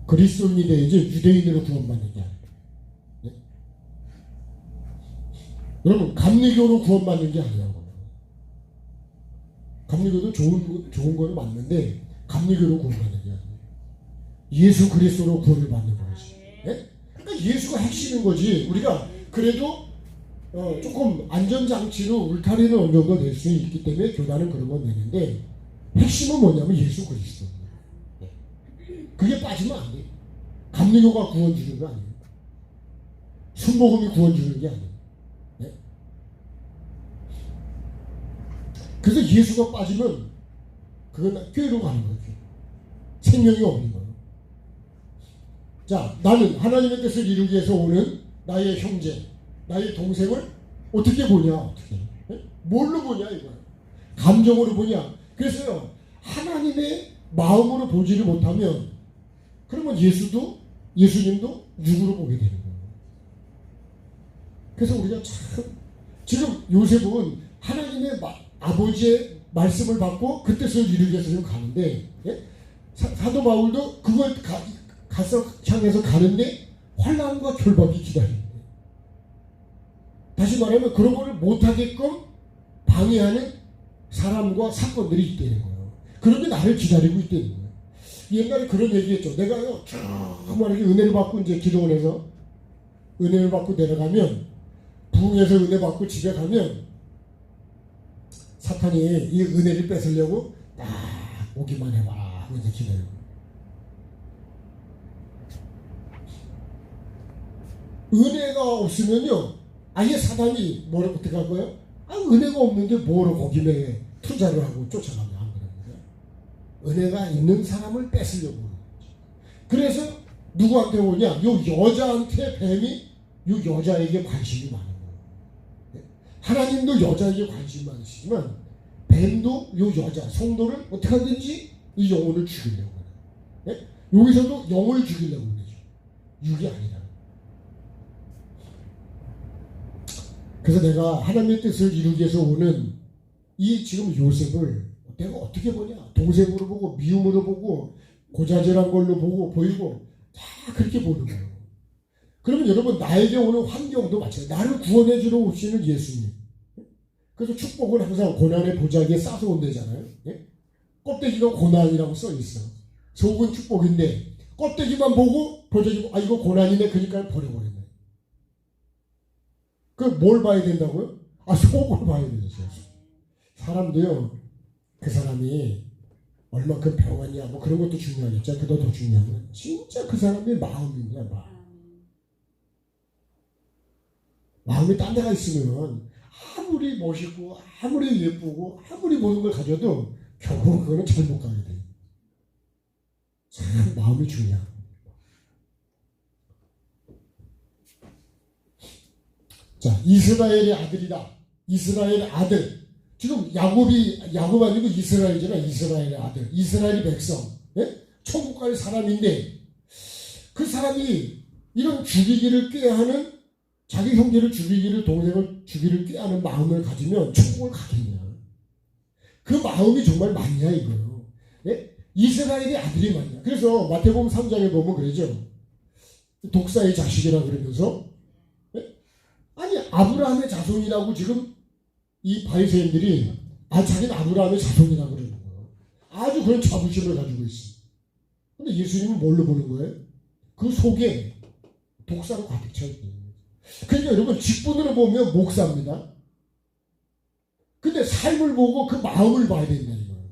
그리스도인이 돼야지 유대인으로 구원받는 게 아니에요. 네? 여러분, 감리교로 구원받는 게 아니라고. 감리교도 좋은 거는 맞는데 감리교로 구원받는 게 아니에요. 예수 그리스도로 구원을 받는 거지. 네? 그러니까 예수가 핵심인 거지. 우리가 그래도 조금 안전장치로 울타리는 어느 정도 될 수 있기 때문에 교단은 그런 건 되는데, 핵심은 뭐냐면 예수 그리스도. 그게 빠지면 안 돼. 감리교가 구원 주는 거 아니에요. 순복음이 구원 주는 게 아니에요. 네? 그래서 예수가 빠지면 그건 교회로 가는 거예요. 생명이 없는 거예요. 자, 나는 하나님의 뜻을 이루기 위해서 오는 나의 형제, 나의 동생을 어떻게 보냐? 어떻게? 네? 뭘로 보냐 이거야. 감정으로 보냐? 그래서요, 하나님의 마음으로 보지를 못하면 그러면 예수님도 육으로 보게 되는 거예요. 그래서 우리가 참, 지금 요셉은 하나님의 아버지의 말씀을 받고 그 뜻을 이루기 위해서 지금 가는데, 예? 사도 바울도 그걸 가서 향해서 가는데 환난과 결박이 기다리는 거예요. 다시 말하면 그런 거를 못하게끔 방해하는 사람과 사건들이 있다는 거예요. 그런 게 나를 기다리고 있다는 거예요. 옛날에 그런 얘기했죠. 내가요, 정말 이렇게 은혜를 받고 이제 기도원에서 은혜를 받고 내려가면, 부흥에서 은혜 받고 집에 가면 사탄이 이 은혜를 뺏으려고 딱 오기만 해봐 하고 이제 기다려요. 은혜가 없으면요, 아예 사단이 뭐라고 어떻게 할 거예요? 은혜가 없는데 뭐로 거기에 투자를 하고 쫓아가면 안 그러는 거예요. 은혜가 있는 사람을 뺏으려고 하는 거죠. 그래서 누구한테 오냐? 요 여자한테 뱀이 요 여자에게 관심이 많은 거예요. 하나님도 여자에게 관심이 많으시지만 뱀도 요 여자, 성도를 어떻게 하든지 이 영혼을 죽이려고 해요. 여기서도 영을 죽이려고 그러죠. 육이 아니라. 그래서 내가 하나님의 뜻을 이루기 위해서 오는 이 지금 요셉을 내가 어떻게 보냐? 동생으로 보고, 미움으로 보고, 고자질한 걸로 보이고, 다 그렇게 보는 거예요. 그러면 여러분, 나에게 오는 환경도 마찬가지예요. 나를 구원해 주러 오시는 예수님. 그래서 축복은 항상 고난의 보자기에 싸서 온대잖아요. 예? 껍데기가 고난이라고 써 있어. 속은 축복인데 껍데기만 보고 보자기, 이거 고난이네, 그러니까 버려버렸네. 그 뭘 봐야 된다고요? 속을 봐야 되겠어요. 사람도요, 그 사람이 얼마큼 병원이야, 뭐 그런 것도 중요하겠죠. 그거 더 중요한 건 진짜 그 사람의 마음입니다. 마음이 딴 데가 있으면 아무리 멋있고 아무리 예쁘고 아무리 모든 걸 가져도 결국 그거는 잘못 가게 돼요. 참 마음이 중요합니다. 자, 이스라엘의 아들이다. 이스라엘의 아들. 지금 야곱 아니고 이스라엘이잖아. 이스라엘의 아들. 이스라엘의 백성. 예? 천국 갈 사람인데 그 사람이 이런 죽이기를 꾀하는, 자기 형제를 죽이기를, 동생을 죽이기를 꾀하는 마음을 가지면 천국을 가겠냐. 그 마음이 정말 맞냐 이거예요. 예? 이스라엘의 아들이 맞냐. 그래서 마태복음 3장에 보면 그러죠. 독사의 자식이라 그러면서, 아니 아브라함의 자손이라고 지금 이 바리새인들이 자기는 아브라함의 자손이라고 그러는 거예요. 아주 그런 자부심을 가지고 있어. 근데 예수님은 뭘로 보는 거예요? 그 속에 독사로 가득 차 있는 거예요. 그러니까 여러분, 직분으로 보면 목사입니다. 근데 삶을 보고 그 마음을 봐야 된다는 거예요.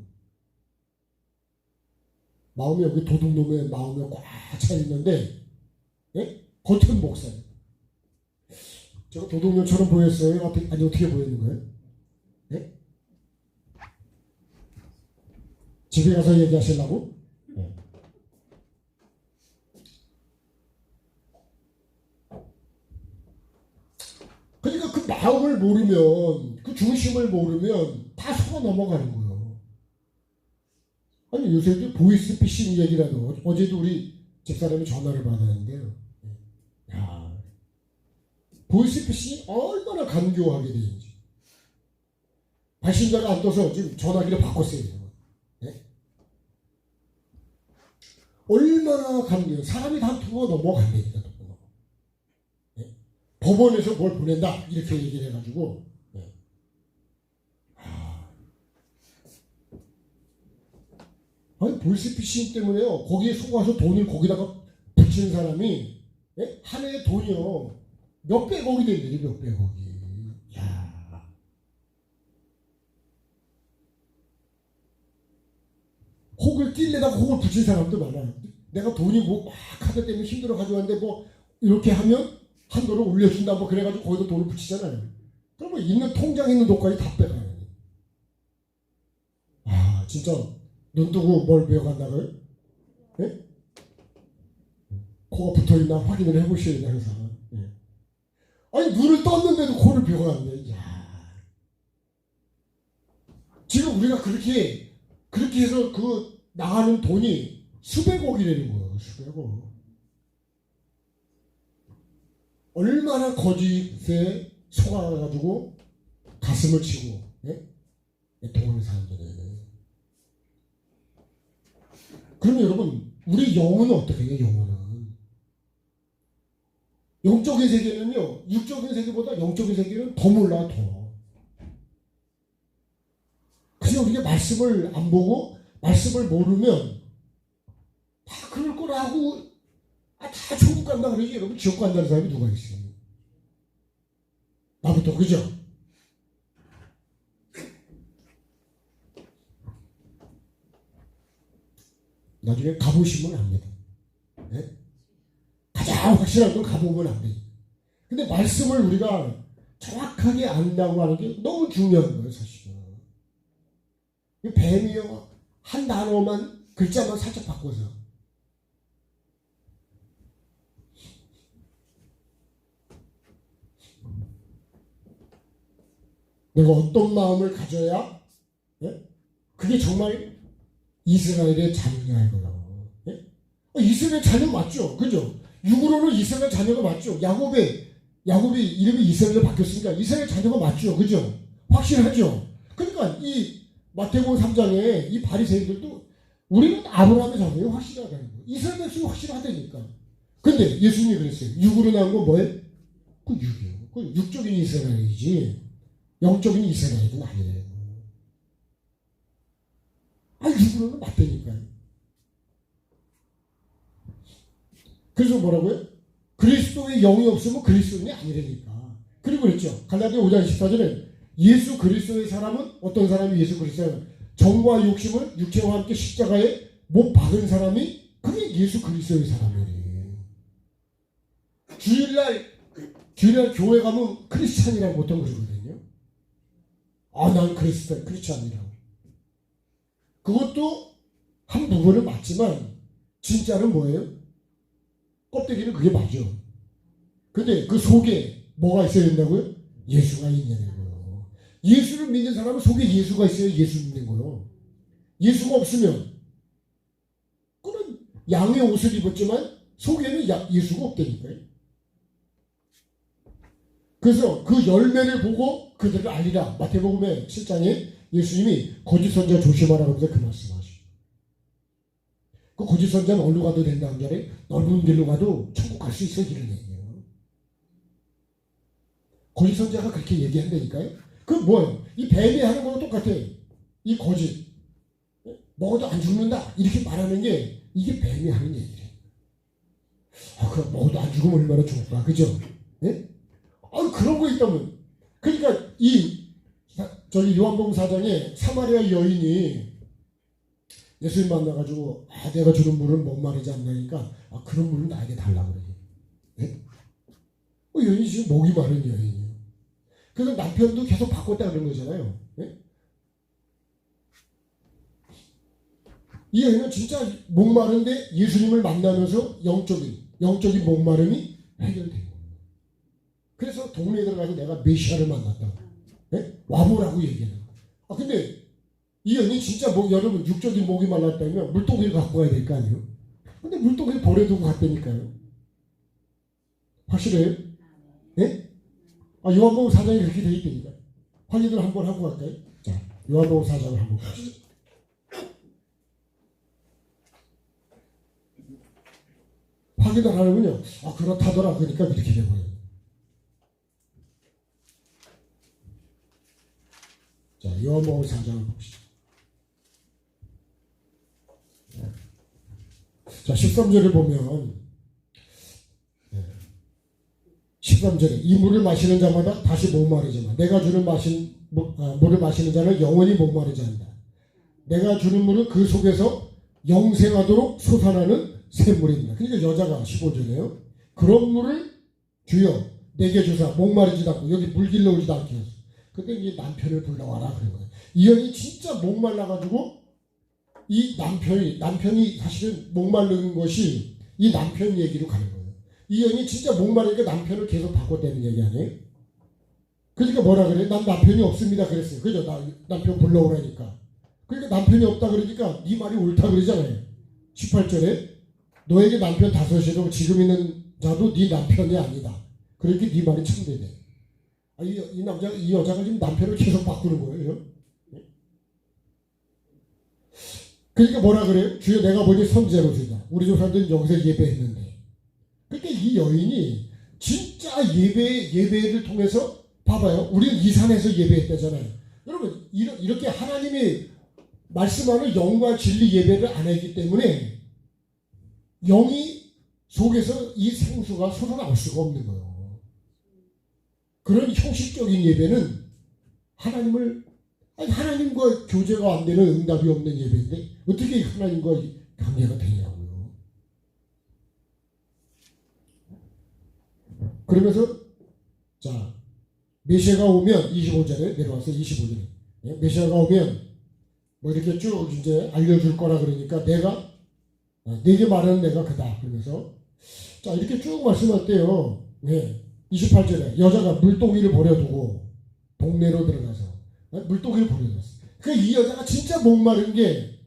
마음이 여기 도둑놈의 마음이 꽉 차 있는데, 예? 겉은 목사예요. 제가 도둑놈처럼 보였어요? 아니 어떻게 보이는 거예요? 예? 집에 가서 얘기하시려고? 네. 그러니까 그 마음을 모르면, 그 중심을 모르면 다 속아 넘어가는 거예요. 아니 요새 보이스피싱 얘기라도, 어제도 우리 집사람이 전화를 받았는데요. 야, 보이스피싱이 얼마나 간교하게 되는지. 발신자가 안 떠서 지금 전화기를 바꿨어야 돼요. 네? 얼마나 간교, 사람이 다 두고 넘어간다니까. 네? 법원에서 뭘 보낸다 이렇게 얘기를 해가지고. 네. 아니 보이스피싱 때문에요. 거기에 속아서 돈을 거기다가 붙이는 사람이, 예? 한 해에 돈이요 몇백억이 된대요. 몇백억이. 야. 혹을 찔려다가 혹을 붙인 사람도 많아요. 내가 돈이 뭐 카드 때문에 힘들어 가져왔는데 뭐 이렇게 하면 한도를 올려준다 뭐 그래가지고 거기다 돈을 붙이잖아요. 그러면 있는 통장에 있는 돈까지 다 빼가요. 아 진짜 눈 뜨고 뭘 배워간다고요? 예? 코가 붙어있나 확인을 해보셔야 돼 항상. 예. 아니 눈을 떴는데도 코를 배워간대. 야. 지금 우리가 그렇게 해서 그 나가는 돈이 수백억이 되는 거예요. 수백억. 얼마나 거짓에 속아가지고 가슴을 치고, 예? 돈을 사는데. 그러면 여러분 우리 영혼은 어떻게 해요? 영혼은 영적인 세계는요 육적인 세계보다 영적인 세계는 더 몰라. 더 그냥 우리가 말씀을 안 보고 말씀을 모르면 다 그럴 거라고, 다 천국 간다 그러지. 여러분 지옥 간다는 사람이 누가 있어요? 나부터. 그죠? 나중에 가보시면 압니다. 네? 가장 확실한 건 가보면 안 돼요. 근데 말씀을 우리가 정확하게 안다고 하는 게 너무 중요한 거예요. 사실은 뱀이요 한 단어만 글자만 살짝 바꿔서 내가 어떤 마음을 가져야, 예? 그게 정말 이스라엘의 자녀냐 이거요. 예? 이스라엘 자녀 맞죠? 그죠? 육으로는 이스라엘 자녀가 맞죠? 야곱의 이름이 이스라엘로 바뀌었으니까 이스라엘 자녀가 맞죠? 그죠? 확실하죠? 그러니까 이 마태복음 3장에 이 바리새인들도 우리는 아브라함의 자녀예요. 확실하다는 거예요. 이스라엘 백성이 확실하다니까. 근데 예수님이 그랬어요. 육으로 나온 건 뭐예요? 그 육이에요. 그 육적인 이스라엘이지 영적인 이스라엘은 아니래요. 육으로는 맞다니까요. 그래서 뭐라고요? 그리스도의 영이 없으면 그리스도인이 아니라니까. 그리고 그랬죠. 갈라디아 5장 14절에 예수 그리스도의 사람은 어떤 사람이 예수 그리스도예요? 정과 욕심을 육체와 함께 십자가에 못 박은 사람이 그게 예수 그리스도의 사람이에요. 주일날 교회 가면 크리스찬이라고 보통 그러거든요. 난 크리스찬이라고. 그것도 한 부분은 맞지만 진짜는 뭐예요? 껍데기는 그게 맞아. 근데 그 속에 뭐가 있어야 된다고요? 예수가 있냐는 거예요. 예수를 믿는 사람은 속에 예수가 있어야 예수 믿는 거예요. 예수가 없으면 그는 양의 옷을 입었지만 속에는 예수가 없다니까요. 그래서 그 열매를 보고 그들을 알리라. 마태복음의 7장에 예수님이 거짓 선자 조심하라고 해서 그 말씀하시죠. 그 거짓 선자는 어디로 가도 된다는 자리, 넓은 길로 가도 천국 갈 수 있어 이런 얘기예요. 거짓 선자가 그렇게 얘기한다니까요. 그 뭐예요? 이 뱀이 하는 거랑 똑같아요. 이 거짓 먹어도 안 죽는다 이렇게 말하는 게 이게 뱀이 하는 얘기예요. 그럼 먹어도 안 죽으면 얼마나 좋을까, 그죠? 네? 그런 거 있다면. 그러니까 저기 요한복음 4장에 사마리아 여인이 예수님 만나가지고 내가 주는 물은 목마르지 않나니까 그런 물을 나에게 달라고 그러지. 네? 여인이 지금 목이 마른 여인이에요. 그래서 남편도 계속 바꿨다 그런 거잖아요. 네? 이 여인은 진짜 목마른데 예수님을 만나면서 영적인 목마름이 해결된 거예요. 그래서 동네에 들어가서 내가 메시아를 만났다. 네? 와보라고 얘기해요. 근데 이 여인이 진짜 여러분 육적인 목이 말랐다면 물동이를 갖고 가야 될 거 아니에요? 근데 물동이를 버려두고 갔다니까요. 확실해요? 네? 요한복음 4장이 그렇게 돼 있다니까. 확인을 한번 하고 갈까요? 자, 요한복음 4장을 한번 보시죠. 확인을 하려면요. 그렇다더라. 그러니까 이렇게 되고요. 자, 요한복음 4장을 봅시다. 자, 13절을 보면 13절에 이 물을 마시는 자마다 다시 목마르지만 내가 주는 물을 마시는 자는 영원히 목마르지 않는다. 내가 주는 물은 그 속에서 영생하도록 솟아나는 샘물입니다. 그러니까 여자가 15절에요. 그런 물을 주여 내게 주사 목마르지도 않고 여기 물 길러오지도 않게 해서. 근데 이제 남편을 불러와라 그런 거예요. 이 여인이 진짜 목말라가지고 이 남편이 사실은 목마른 것이 이 남편 얘기로 가는 거예요. 이 여인이 진짜 목마르니까 남편을 계속 바꿨다는 얘기 아니에요? 그러니까 뭐라 그래? 난 남편이 없습니다 그랬어요. 그죠? 남편 불러오라니까. 그러니까 남편이 없다 그러니까 네 말이 옳다 그러잖아요. 18절에 너에게 남편 다섯이라도 지금 있는 자도 네 남편이 아니다. 그렇게 네 말이 참되네. 이 여자가 지금 남편을 계속 바꾸는 거예요. 그러니까 뭐라 그래요? 주여 내가 보니 선지자로서이다. 우리 조상들은 여기서 예배했는데. 그러니까 이 여인이 진짜 예배를 통해서 봐봐요. 우리는 이 산에서 예배했다잖아요. 여러분 이렇게 하나님이 말씀하는 영과 진리 예배를 안 했기 때문에 영이 속에서 이 생수가 솟아나올 수가 없는 거예요. 그런 형식적인 예배는 하나님과 교제가 안 되는 응답이 없는 예배인데 어떻게 하나님과 관계가 되냐고요. 그러면서 자 메시아가 오면 25절에 내려와서 25절에 메시아가 오면 뭐 이렇게 쭉 이제 알려줄 거라 그러니까 내게 말하는 내가 그다. 그러면서 자 이렇게 쭉 말씀했대요. 28절에 여자가 물동이를 버려두고 동네로 들어가서 물동이를 버려뒀어. 그러니까 이 여자가 진짜 목마른 게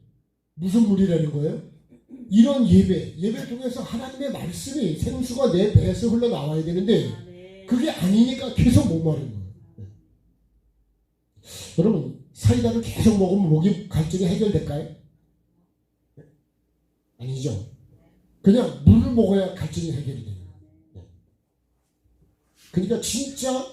무슨 물이라는 거예요? 이런 예배를 통해서 하나님의 말씀이 생수가 내 배에서 흘러나와야 되는데 그게 아니니까 계속 목마른 거예요. 여러분 사이다를 계속 먹으면 목이 갈증이 해결될까요? 아니죠. 그냥 물을 먹어야 갈증이 해결이 돼요. 그러니까 진짜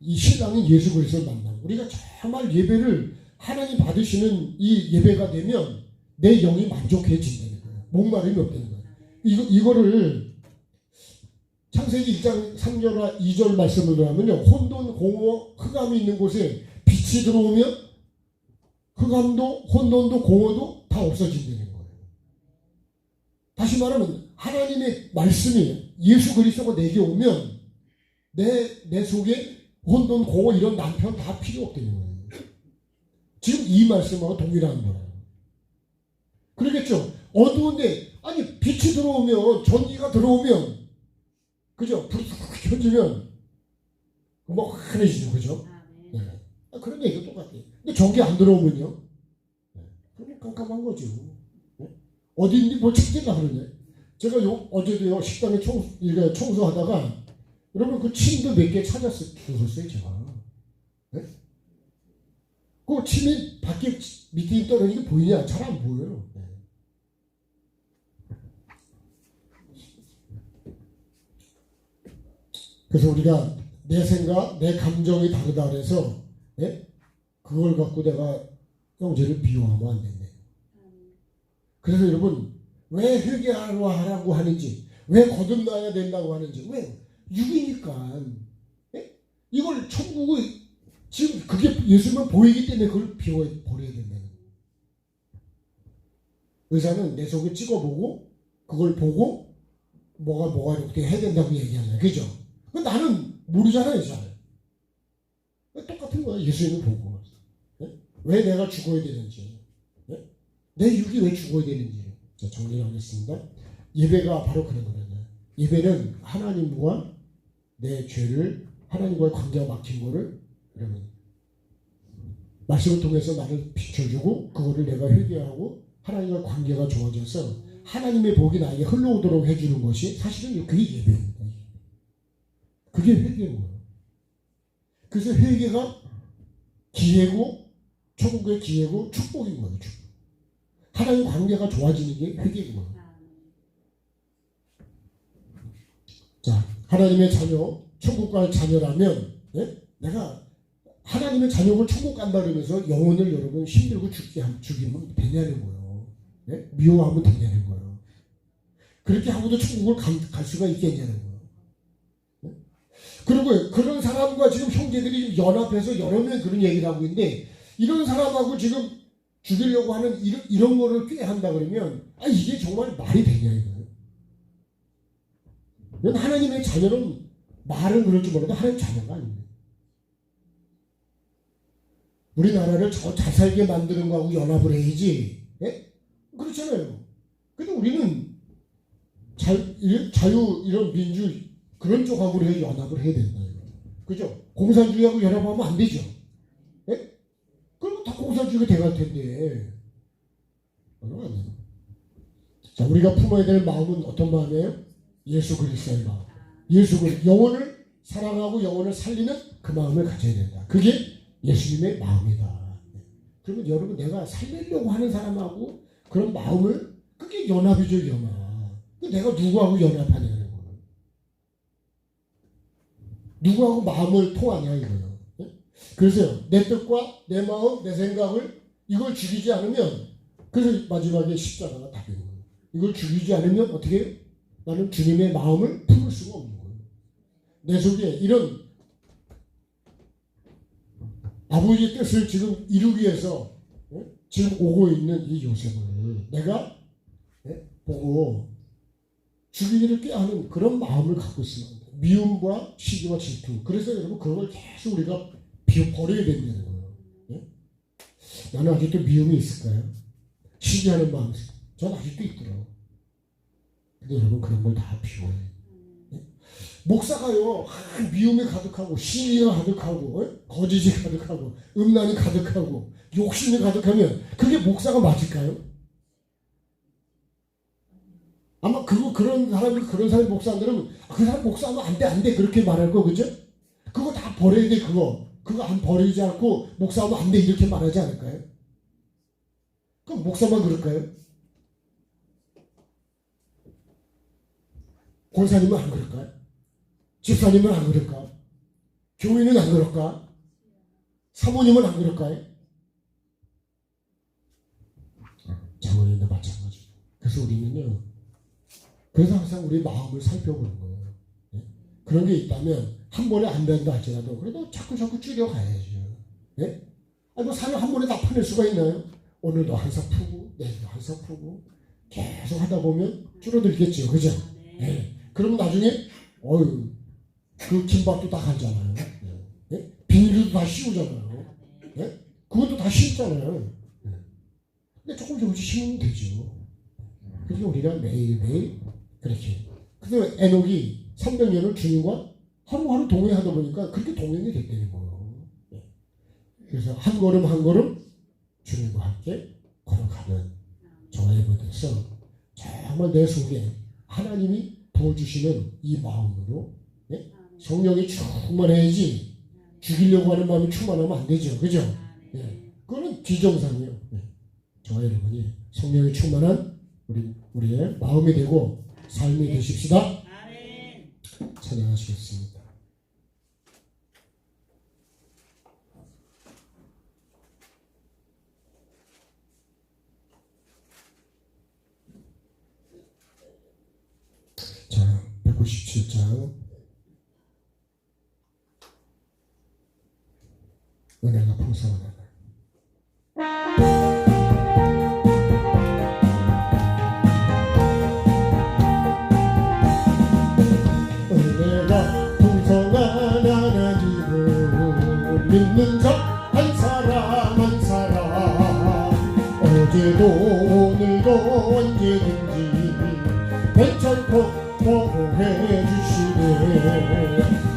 이 신앙인 예수 그리스도를 만나고 우리가 정말 예배를 하나님 받으시는 이 예배가 되면 내 영이 만족해진다는 거예요. 목마름이 없다는 거예요. 이거를 창세기 1장 3절과 2절 말씀을 하면요. 혼돈, 공허, 흑암이 있는 곳에 빛이 들어오면 흑암도, 혼돈도, 공허도 다 없어진다는 거예요. 다시 말하면 하나님의 말씀이 예수 그리스도가 내게 오면 내 속에 혼돈, 공허 이런 남편 다 필요 없다는 거예요. 지금 이 말씀하고 동일한 거예요. 그러겠죠. 어두운데 빛이 들어오면 전기가 들어오면 그죠? 불이 켜지면 뭐 환해지죠. 그죠? 네. 그런 얘기가 똑같아요. 근데 전기 안 들어오면요? 그럼 깜깜한 거죠. 네? 어디인지 뭘 찾겠나 그러네. 제가 어제도요 식당에 청소하다가 여러분 그 침도 몇 개 찾았어요. 제가. 네? 그 침이 밖에 밑에 떨어지는 게 보이냐? 잘 안 보여요. 네. 그래서 우리가 내 생각, 내 감정이 다르다 그래서 그걸 갖고 내가 형제를 비호하면 안 된대. 그래서 여러분 왜 회개하라고 하는지, 왜 거듭나야 된다고 하는지, 왜 육이니까 이걸 천국을 지금 그게 예수님을 보이기 때문에 그걸 버려야 된다는 거예요. 의사는 내 속에 찍어보고 그걸 보고 뭐가 이렇게 해야 된다고 얘기하잖아요. 그죠? 나는 모르잖아요. 잘. 똑같은 거야. 예수님을 보고 왜 내가 죽어야 되는지. 내 육이 왜 죽어야 되는지. 자, 정리를 하겠습니다. 예배가 바로 그런 거예요. 예배는 하나님과 내 죄를, 하나님과의 관계가 막힌 거를 여러분 말씀을 통해서 나를 비춰주고 그거를 내가 회개하고 하나님과 관계가 좋아져서 하나님의 복이 나에게 흘러오도록 해주는 것이 사실은 그게 예배입니다. 그게 회개인 거예요. 그래서 회개가 기회고 천국의 기회고 축복인 거예요. 축복. 하나님 관계가 좋아지는 게 회개인 거예요. 자, 하나님의 자녀, 천국 갈 자녀라면 내가 하나님의 자녀를 천국 간다 그러면서 영혼을 여러분 힘들고 죽이면 되냐는 거예요. 미워하면 되냐는 거예요. 그렇게 하고도 천국을 갈 수가 있겠냐는 거예요. 그리고 그런 사람과 지금 형제들이 연합해서 여러 명 그런 얘기를 하고 있는데 이런 사람하고 지금 죽이려고 하는 이런 거를 꾀한다 그러면 이게 정말 말이 되냐 이거예요. 하나님의 자녀는 말은 그럴지 몰라도 하나님의 자녀가 아닙니다. 우리나라를 잘 살게 만드는 거하고 연합을 해야지. 그렇잖아요. 근데 우리는 자유 이런 민주 그런 쪽하고 연합을 해야 된다. 그죠? 공산주의하고 연합하면 안 되죠. 그럼 다 공산주의가 돼갈 텐데. 자, 우리가 품어야 될 마음은 어떤 마음이에요? 예수 그리스도의 마음. 예수 그리스도 영혼을 사랑하고 영혼을 살리는 그 마음을 가져야 된다. 그게 예수님의 마음이다. 그러면 여러분 내가 살리려고 하는 사람하고 그런 마음을 그게 연합이죠. 연합. 내가 누구하고 연합하냐는 거예요. 누구하고 마음을 통하냐 이거예요. 그래서 내 뜻과 내 마음, 내 생각을 이걸 죽이지 않으면 그래서 마지막에 십자가가 답인 거예요. 이걸 죽이지 않으면 어떻게 해요? 나는 주님의 마음을 품을 수가 없는 거예요. 내 속에 이런 아버지의 뜻을 지금 이루기 위해서 지금 오고 있는 이 요셉을 내가 보고 죽이기를 꾀하는 그런 마음을 갖고 있으면 미움과 시기와 질투. 그래서 여러분 그걸 계속 우리가 버려야 된다는 거예요. 나는 아직도 미움이 있을까요? 시기하는 마음 전 아직도 있더라고요. 근데 여러분 그런 걸 다 비워요. 목사가요 미움이 가득하고 시기가 가득하고 거짓이 가득하고 음란이 가득하고 욕심이 가득하면 그게 목사가 맞을까요? 아마 그런 사람이 목사 안 되면 그 사람 목사하면 안돼 그렇게 말할 거 그죠? 그거 다 버려야 돼 그거 안 버리지 않고 목사하면 안 돼 이렇게 말하지 않을까요? 그럼 목사만 그럴까요? 권사님은 안 그럴까요? 집사님은 안 그럴까? 교인은 안 그럴까? 사모님은 안 그럴까요? 장로님도 마찬가지고. 그래서 우리는요. 그래서 항상 우리 마음을 살펴보는 거예요. 그런 게 있다면 한 번에 안 된다 할지라도 그래도 자꾸 줄여가야죠. 뭐 산을 한 번에 다 파낼 수가 있나요? 오늘도 한 사 푸고 내일도 한 사 푸고 계속 하다 보면 줄어들겠죠. 그죠? 그러면 나중에 그 김밥도 다 갈잖아요. 비닐도 다 씌우잖아요. 그것도 다 씌우잖아요. 근데 조금씩 심으면 되죠. 그래서 우리가 매일매일 그렇게. 그래서 에녹이 300년을 주님과 하루하루 동행하다 보니까 그렇게 동행이 됐다는 거예요. 그래서 한 걸음 한 걸음 주님과 함께 걸어가는 저와 여러분께서 정말 내 속에 하나님이 부어주시는 이 마음으로 성령이 충만해야지 죽이려고 하는 마음이 충만하면 안 되죠. 그죠? 그거는 비정상이에요. 저와 여러분이 성령이 충만한 우리의 마음이 되고 삶이 되십시다. 찬양하시겠습니다. 자, 197장 은혜가 풍성하다. 은혜가 풍성한 하나님을 믿는 자 한 사람 한 사람 어제도 오늘도 언제든지 괜찮고 보호해 주시네.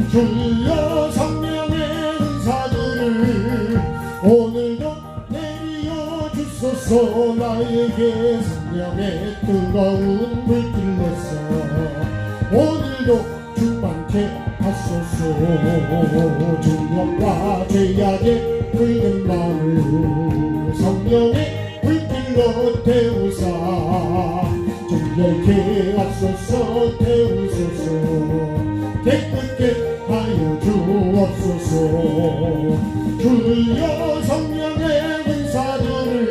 주여 성령의 은사들을 오늘도 내려 주소서. 나에게 성령의 뜨거운 불길로서 오늘도 충만케 하소서. 중력과 죄악의 붉은 마음을 성령의 불길로 태우사 정결케 하소서. 태우소서. 깨끗게 하여 주옵소서. 주여 성령의 은사들을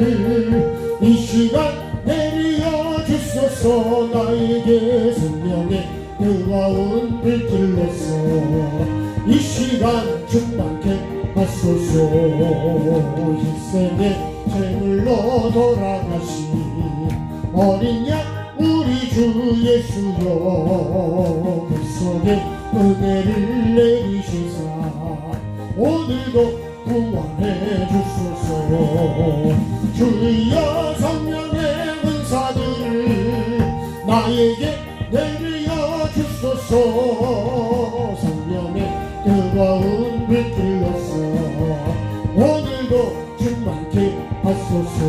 이 시간 내려 주소서. 나에게 성령의 뜨거운 불길로서 이 시간 충만케 하소서. 희생의 제물로 돌아가시 어린 양 우리 주 예수여, 그 속에 은혜를 내리시사 오늘도 구원해 주소서. 주여 성령의 은사들을 나에게 내려 주소서. 성령의 뜨거운 불길로서 오늘도 충만케 하소서.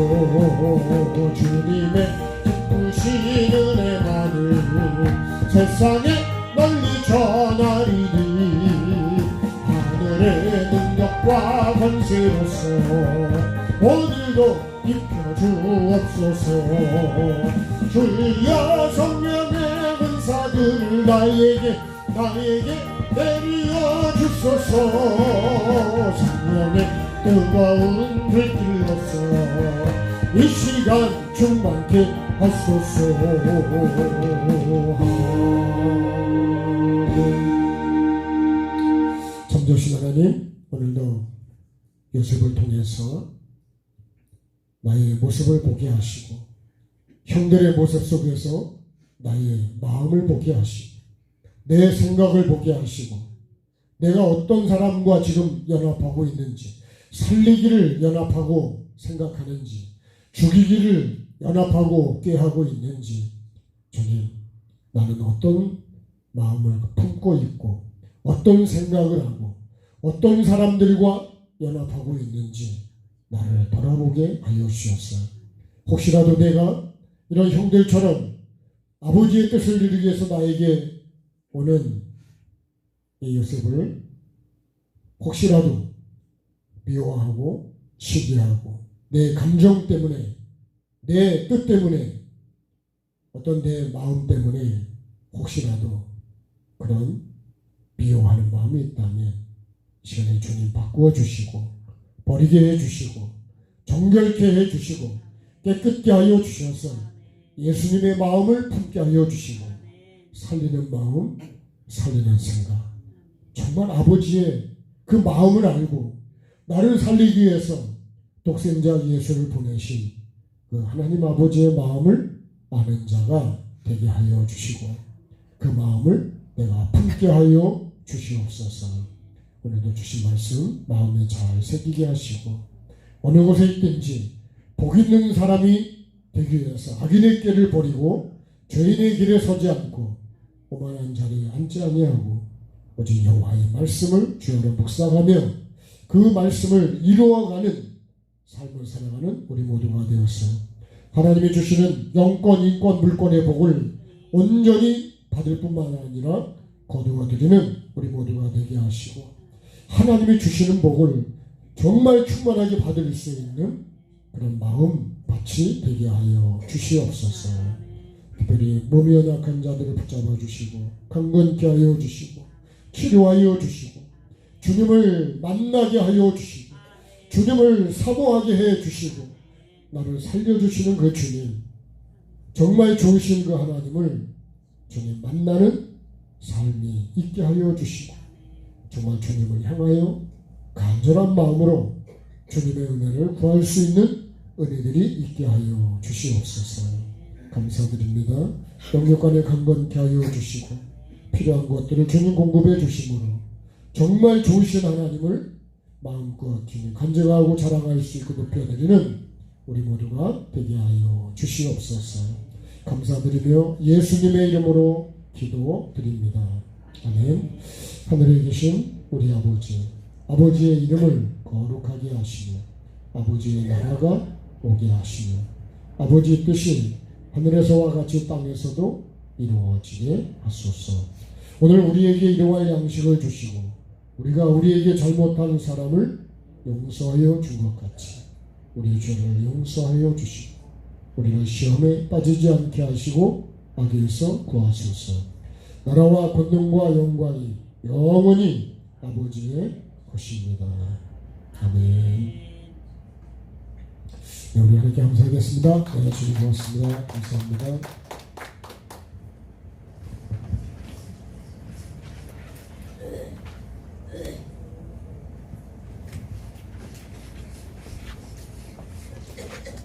주님의 기쁘신 은혜만을 세상에 널리 전하리니 하늘의 능력과 권세로서 오늘도 입혀 주옵소서. 주여 성령의 은사들을 나에게 내려 주소서. 성령의 뜨거운 불길로서 이 시간 충만케 하소서. 참되신 하나님, 오늘도 요셉을 통해서 나의 모습을 보게 하시고 형들의 모습 속에서 나의 마음을 보게 하시고 내 생각을 보게 하시고 내가 어떤 사람과 지금 연합하고 있는지, 살리기를 연합하고 생각하는지, 죽이기를 연합하고 꾀하고 있는지, 주님, 나는 어떤 마음을 품고 있고 어떤 생각을 하고 어떤 사람들과 연합하고 있는지 나를 돌아보게 하여 주옵소서. 혹시라도 내가 이런 형들처럼 아버지의 뜻을 이루기 위해서 나에게 오는 이 요셉을 혹시라도 미워하고 시기하고 내 감정 때문에, 내 뜻 때문에, 어떤 내 마음 때문에 혹시라도 그런 미워하는 마음이 있다면 시간에 주님 바꾸어 주시고 버리게 해주시고 정결케 해주시고 깨끗게 하여 주셔서 예수님의 마음을 품게 하여 주시고 살리는 마음, 살리는 생각, 정말 아버지의 그 마음을 알고 나를 살리기 위해서 독생자 예수를 보내신 그 하나님 아버지의 마음을 아는 자가 되게 하여 주시고 그 마음을 내가 품게 하여 주시옵소서. 오늘도 주신 말씀 마음에 잘 새기게 하시고 어느 곳에 있든지 복 있는 사람이 되기 위해서 악인의 길을 버리고 죄인의 길에 서지 않고 오만한 자리에 앉지 아니하고 오직 여호와의 말씀을 주여로 묵상하며 그 말씀을 이루어가는 삶을 살아가는 우리 모두가 되었어 하나님이 주시는 영권, 인권, 물권의 복을 온전히 받을 뿐만 아니라 거두어드리는 우리 모두가 되게 하시고 하나님이 주시는 복을 정말 충만하게 받을 수 있는 그런 마음 밭이 되게 하여 주시옵소서. 특별히 몸이 연약한 자들을 붙잡아 주시고 강건케 하여 주시고 치료하여 주시고 주님을 만나게 하여 주시고 주님을 사모하게 해 주시고 나를 살려주시는 그 주님, 정말 좋으신 그 하나님을 주님 만나는 삶이 있게 하여 주시고 정말 주님을 향하여 간절한 마음으로 주님의 은혜를 구할 수 있는 은혜들이 있게 하여 주시옵소서. 감사드립니다. 영육간에 강건케 하여 주시고 필요한 것들을 주님 공급해 주심으로 정말 좋으신 하나님을 마음껏 주님 간증하고 자랑할 수 있고 높여드리는 우리 모두가 되게 하여 주시옵소서. 감사드리며 예수님의 이름으로 기도드립니다. 아멘. 하늘에 계신 우리 아버지의 이름을 거룩하게 하시며 아버지의 나라가 오게 하시며 아버지의 뜻이 하늘에서와 같이 땅에서도 이루어지게 하소서. 오늘 우리에게 일용할 양식을 주시고 우리가 우리에게 잘못한 사람을 용서하여 준 것 같이 우리 죄를 용서하여 주시고 우리를 시험에 빠지지 않게 하시고 악에서 구하소서. 나라와 권능과 영광이 영원히 아버지의 것입니다. 아멘. 네, 우리 하나님께 감사하겠습니다. 네, 주님 고맙습니다. 감사합니다.